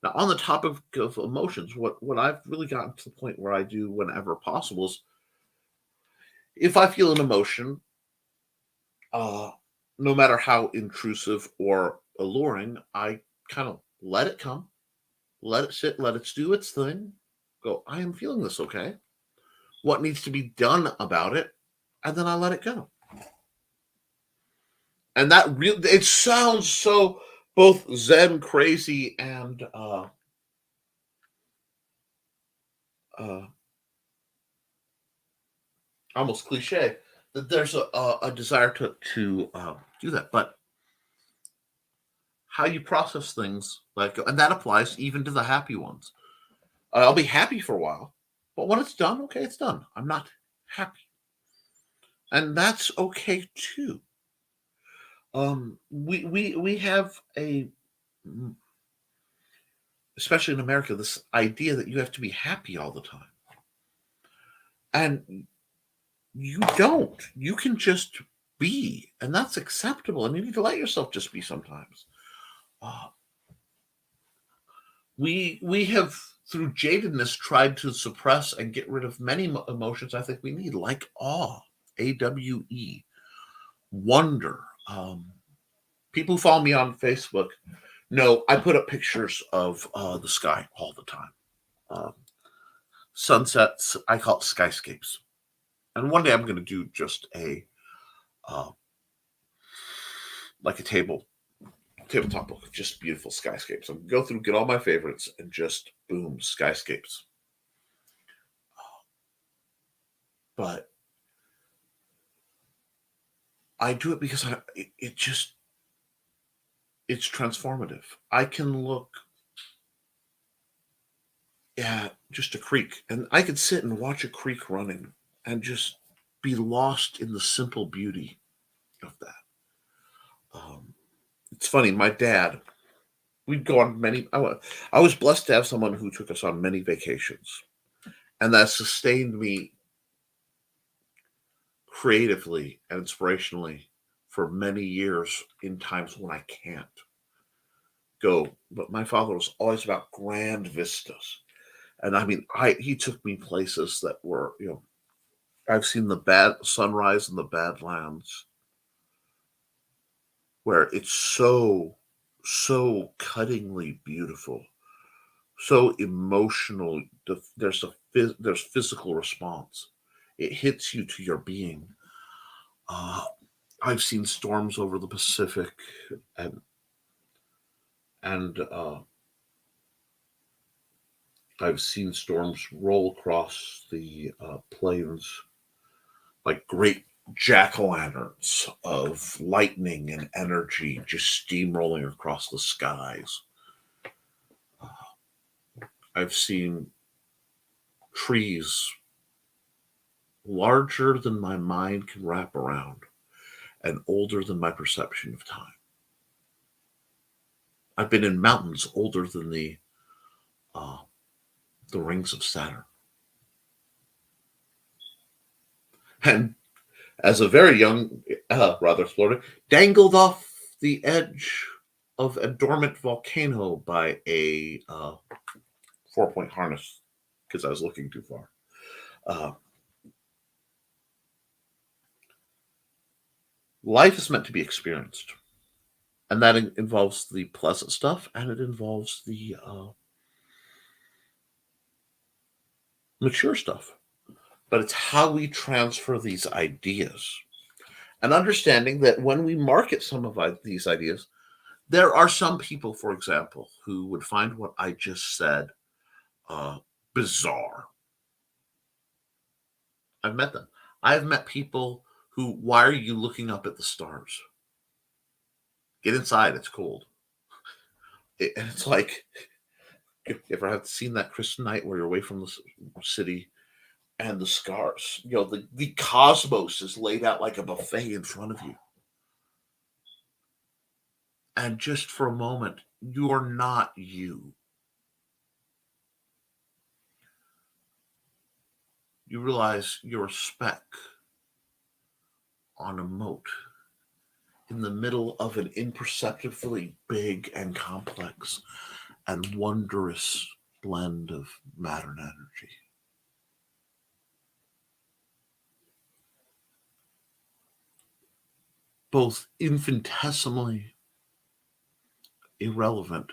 Now, on the topic of emotions, what I've really gotten to the point where I do whenever possible is if I feel an emotion, uh, no matter how intrusive or alluring, I kind of let it come, let it sit, let it do its thing. Go, I am feeling this, okay? What needs to be done about it? And then I let it go. And that really, it sounds so both Zen crazy and uh, almost cliche that there's a desire to do that. But how you process things, like, and that applies even to the happy ones. I'll be happy for a while, but when it's done, okay, it's done. I'm not happy, and that's okay too. We have especially in America, this idea that you have to be happy all the time, and you don't. You can just be, and that's acceptable. And you need to let yourself just be sometimes. Uh, we have through jadedness tried to suppress and get rid of many emotions I think we need, like awe, AWE, wonder. People who follow me on Facebook know I put up pictures of the sky all the time. Um, Sunsets, I call it skyscapes. And one day I'm going to do just uh, like a tabletop book, just beautiful skyscapes. I'm going to go through, get all my favorites, and just boom, skyscapes. But I do it because it's transformative. I can look at just a creek, and I could sit and watch a creek running and just be lost in the simple beauty of that. It's funny, my dad, we'd go on many, I was blessed to have someone who took us on many vacations, and that sustained me creatively and inspirationally for many years in times when I can't go. But my father was always about grand vistas. And I mean, he took me places that were, I've seen the bad sunrise in the Badlands where it's so cuttingly beautiful, so emotional. There's physical response. It hits you to your being. Uh, I've seen storms over the Pacific, and I've seen storms roll across the plains like great jack-o'-lanterns of lightning and energy just steamrolling across the skies. I've seen trees larger than my mind can wrap around and older than my perception of time. I've been in mountains older than uh, the rings of Saturn. And as a very young, rather Florida, dangled off the edge of a dormant volcano by a 4-point harness because I was looking too far. Life is meant to be experienced, and that involves the pleasant stuff, and it involves the mature stuff. But it's how we transfer these ideas, and understanding that when we market some of these ideas, there are some people, for example, who would find what I just said bizarre. I've met them. I've met people who, why are you looking up at the stars? Get inside, it's cold. And it's like, if you ever have seen that Christmas night where you're away from the city and the scars, the cosmos is laid out like a buffet in front of you. And just for a moment, you're not you. You realize you're a speck on a moat in the middle of an imperceptibly big and complex and wondrous blend of matter and energy. Both infinitesimally irrelevant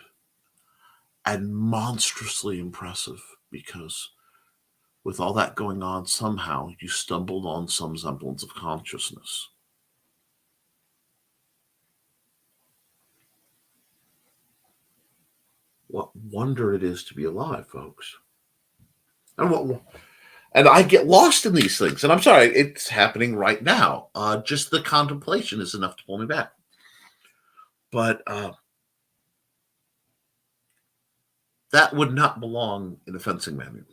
and monstrously impressive, because with all that going on, somehow you stumbled on some semblance of consciousness. What wonder it is to be alive, folks. And I get lost in these things. And I'm sorry, it's happening right now. Just the contemplation is enough to pull me back. But that would not belong in a fencing manual.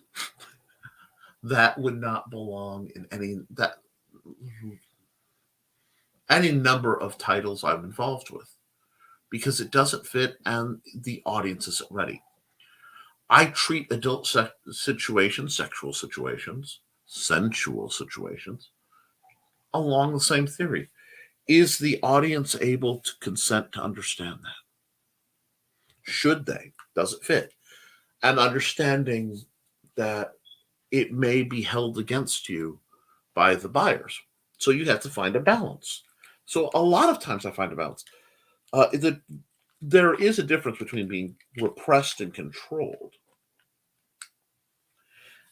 That would not belong in any number of titles I'm involved with, because it doesn't fit and the audience isn't ready. I treat adult situations, sexual situations, sensual situations, along the same theory. Is the audience able to consent to understand that? Should they? Does it fit? And understanding that it may be held against you by the buyers. So you have to find a balance. So a lot of times I find a balance. There is a difference between being repressed and controlled.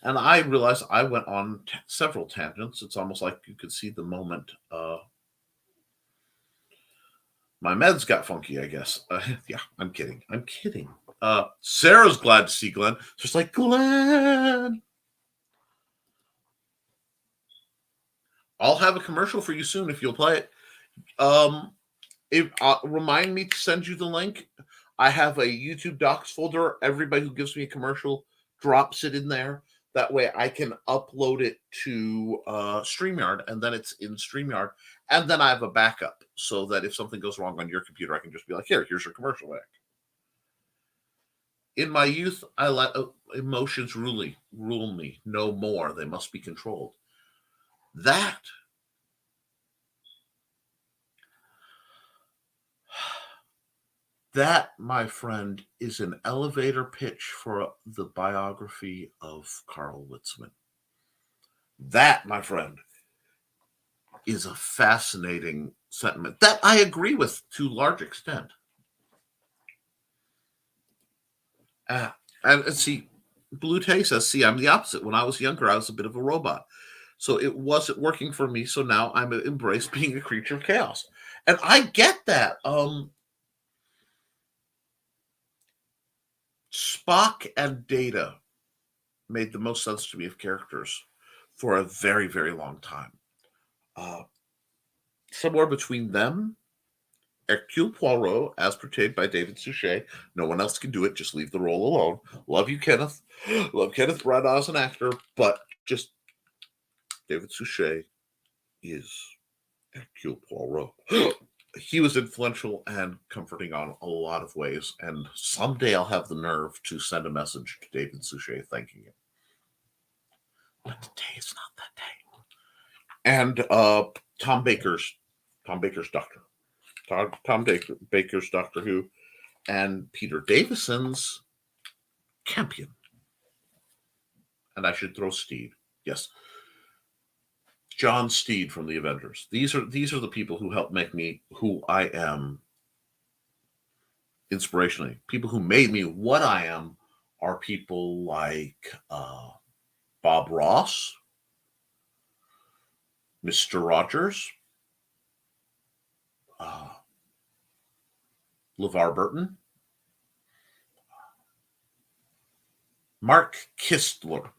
And I realized I went on several tangents. It's almost like you could see the moment my meds got funky, I guess. Yeah, I'm kidding. Sarah's glad to see Glenn. Just like, Glenn. I'll have a commercial for you soon if you'll play it. Remind me to send you the link. I have a YouTube Docs folder. Everybody who gives me a commercial drops it in there. That way I can upload it to StreamYard, and then it's in StreamYard. And then I have a backup so that if something goes wrong on your computer, I can just be like, here's your commercial back. In my youth, I let emotions rule me no more. They must be controlled. That, my friend, is an elevator pitch for the biography of Carl Witzman. That, my friend, is a fascinating sentiment that I agree with to a large extent. And see, Blue Tay says, see, I'm the opposite. When I was younger, I was a bit of a robot. So it wasn't working for me. So now I'm embrace being a creature of chaos. And I get that. Spock and Data made the most sense to me of characters for a very, very long time. Somewhere between them, Hercule Poirot, as portrayed by David Suchet. No one else can do it. Just leave the role alone. Love you, Kenneth. Love Kenneth Branagh as an actor, but just David Suchet is Hercule Poirot. He was influential and comforting on a lot of ways, and someday I'll have the nerve to send a message to David Suchet thanking him. But today is not that day. And Tom Baker's Doctor. Tom Baker's Doctor Who, and Peter Davison's Campion. And I should throw Steed. Yes. John Steed from the Avengers. These are the people who helped make me who I am inspirationally. People who made me what I am are people like Bob Ross, Mr. Rogers, LeVar Burton, Mark Kistler.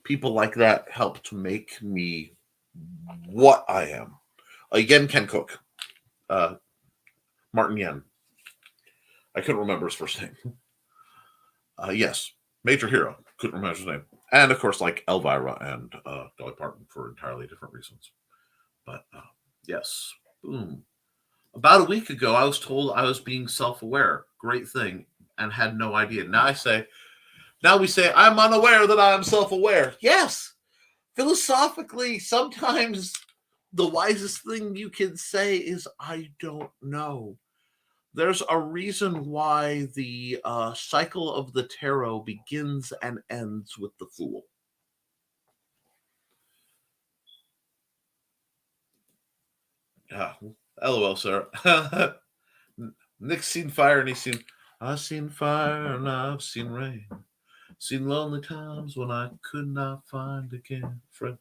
People like that helped make me what I am. Again, Ken Cook. Martin Yen. I couldn't remember his first name. Yes, Major Hero. Couldn't remember his name. And of course, like Elvira and Dolly Parton for entirely different reasons. But yes, boom. About a week ago, I was told I was being self-aware. Great thing. And had no idea. Now we say, I'm unaware that I am self-aware. Yes. Philosophically, sometimes the wisest thing you can say is, I don't know. There's a reason why the cycle of the tarot begins and ends with the Fool. LOL, sir. Nick's seen fire and he's seen. I've seen fire and I've seen rain. Seen lonely times when I could not find again, friend.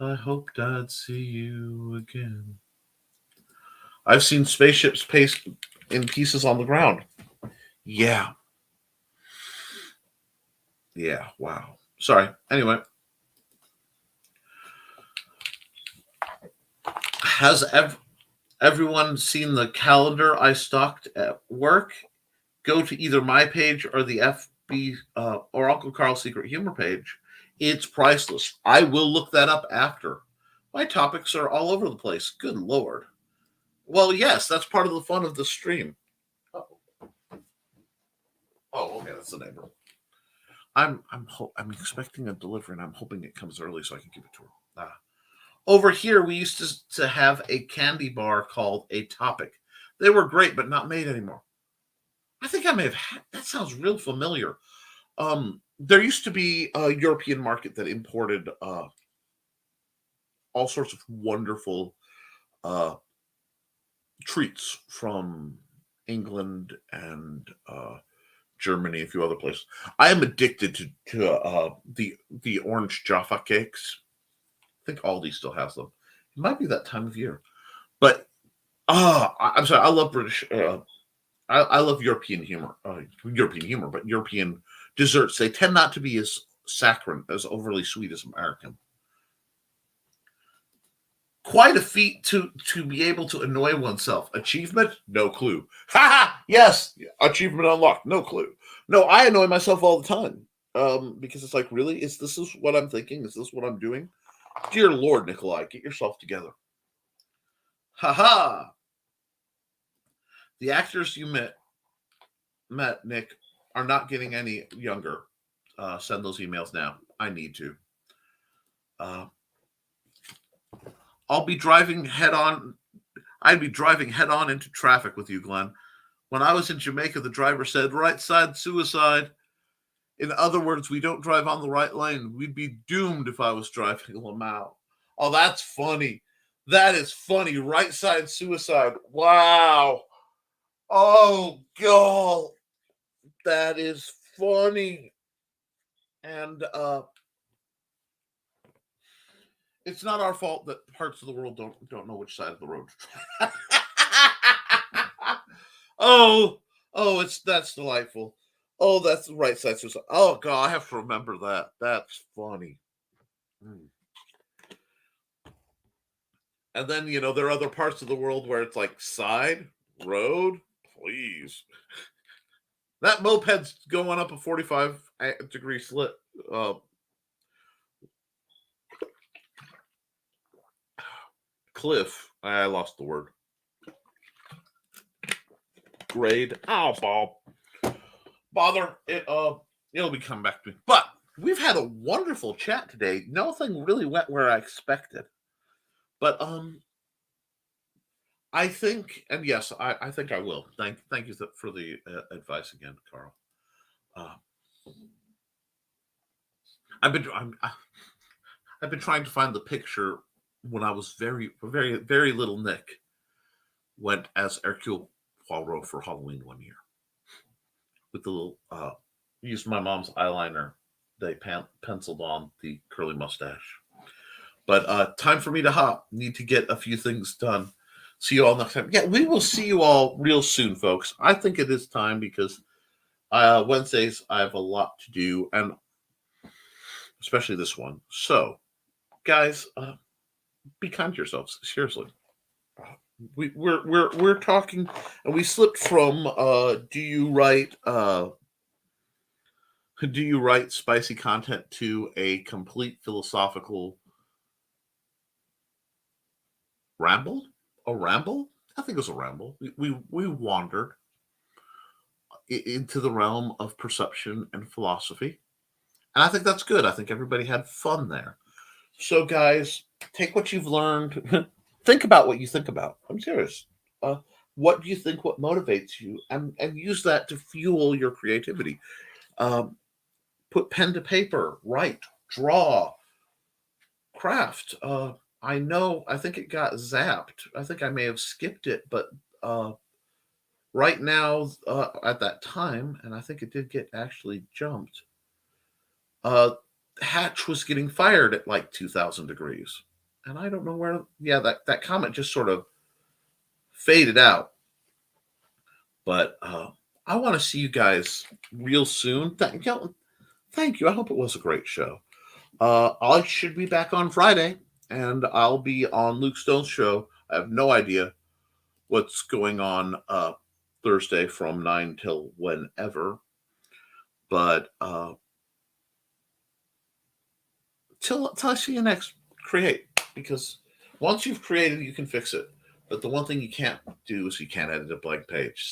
I hoped I'd see you again. I've seen spaceships in pieces on the ground. Yeah. Yeah, wow. Sorry. Anyway. Has everyone seen the calendar I stocked at work? Go to either my page or the FB or Uncle Carl's Secret Humor page. It's priceless. I will look that up after. My topics are all over the place. Good Lord. Well, yes, that's part of the fun of the stream. Oh, okay, that's the neighbor. I'm expecting a delivery, and I'm hoping it comes early so I can give it to her. Over here, we used to have a candy bar called A Topic. They were great, but not made anymore. I think I may have had. That sounds real familiar. There used to be a European market that imported all sorts of wonderful treats from England and Germany, a few other places. I am addicted to the orange Jaffa cakes. I think Aldi still has them. It might be that time of year, but I'm sorry. I love British. I love European humor. But European desserts, they tend not to be as saccharine, as overly sweet as American. Quite a feat to be able to annoy oneself. Achievement? No clue. Ha ha! Yes! Achievement unlocked. No clue. No, I annoy myself all the time. Because it's like, really? Is this what I'm thinking? Is this what I'm doing? Dear Lord, Nikolai, get yourself together. Ha ha! The actors you met, Nick, are not getting any younger. Send those emails now. I need to. I'd be driving head on into traffic with you, Glenn. When I was in Jamaica, the driver said, right side suicide. In other words, we don't drive on the right lane. We'd be doomed if I was driving Lamau. Oh, that's funny. That is funny. Right side suicide. Wow. Oh, God. That is funny. And it's not our fault that parts of the world don't know which side of the road to drive. That's delightful. Oh, that's the right side. Oh God, I have to remember that. That's funny. And then there are other parts of the world where it's like side road, please. That moped's going up a 45-degree slit. Cliff. I lost the word. Grade. Oh, Bob. Bother. It'll be coming back to me. But we've had a wonderful chat today. Nothing really went where I expected. But I think, and yes, I think I will. Thank you for the advice again, Carl. I've been trying to find the picture when I was very, very, very little. Nick went as Hercule Poirot for Halloween one year with the little used my mom's eyeliner. They penciled on the curly mustache. But time for me to hop. Need to get a few things done. See you all next time. Yeah, we will see you all real soon, folks. I think it is time because Wednesdays I have a lot to do, and especially this one. So, guys, be kind to yourselves. Seriously, we're talking, and we slipped from do you write spicy content to a complete philosophical ramble. A ramble? I think it was a ramble. We wandered into the realm of perception and philosophy. And I think that's good. I think everybody had fun there. So, guys, take what you've learned. Think about what you think about. I'm serious. What do you think? What motivates you? And use that to fuel your creativity. Put pen to paper, write, draw, craft. I think it got zapped. I think I may have skipped it, but right now, at that time, and I think it did get actually jumped. Uh, Hatch was getting fired at like 2,000 degrees, and I don't know where. Yeah, that comment just sort of faded out. But I want to see you guys real soon. Thank you. I hope it was a great show. I should be back on Friday, and I'll be on Luke Stone's show. I have no idea what's going on Thursday from 9 till whenever. But till I see you next, create. Because once you've created, you can fix it. But the one thing you can't do is you can't edit a blank page.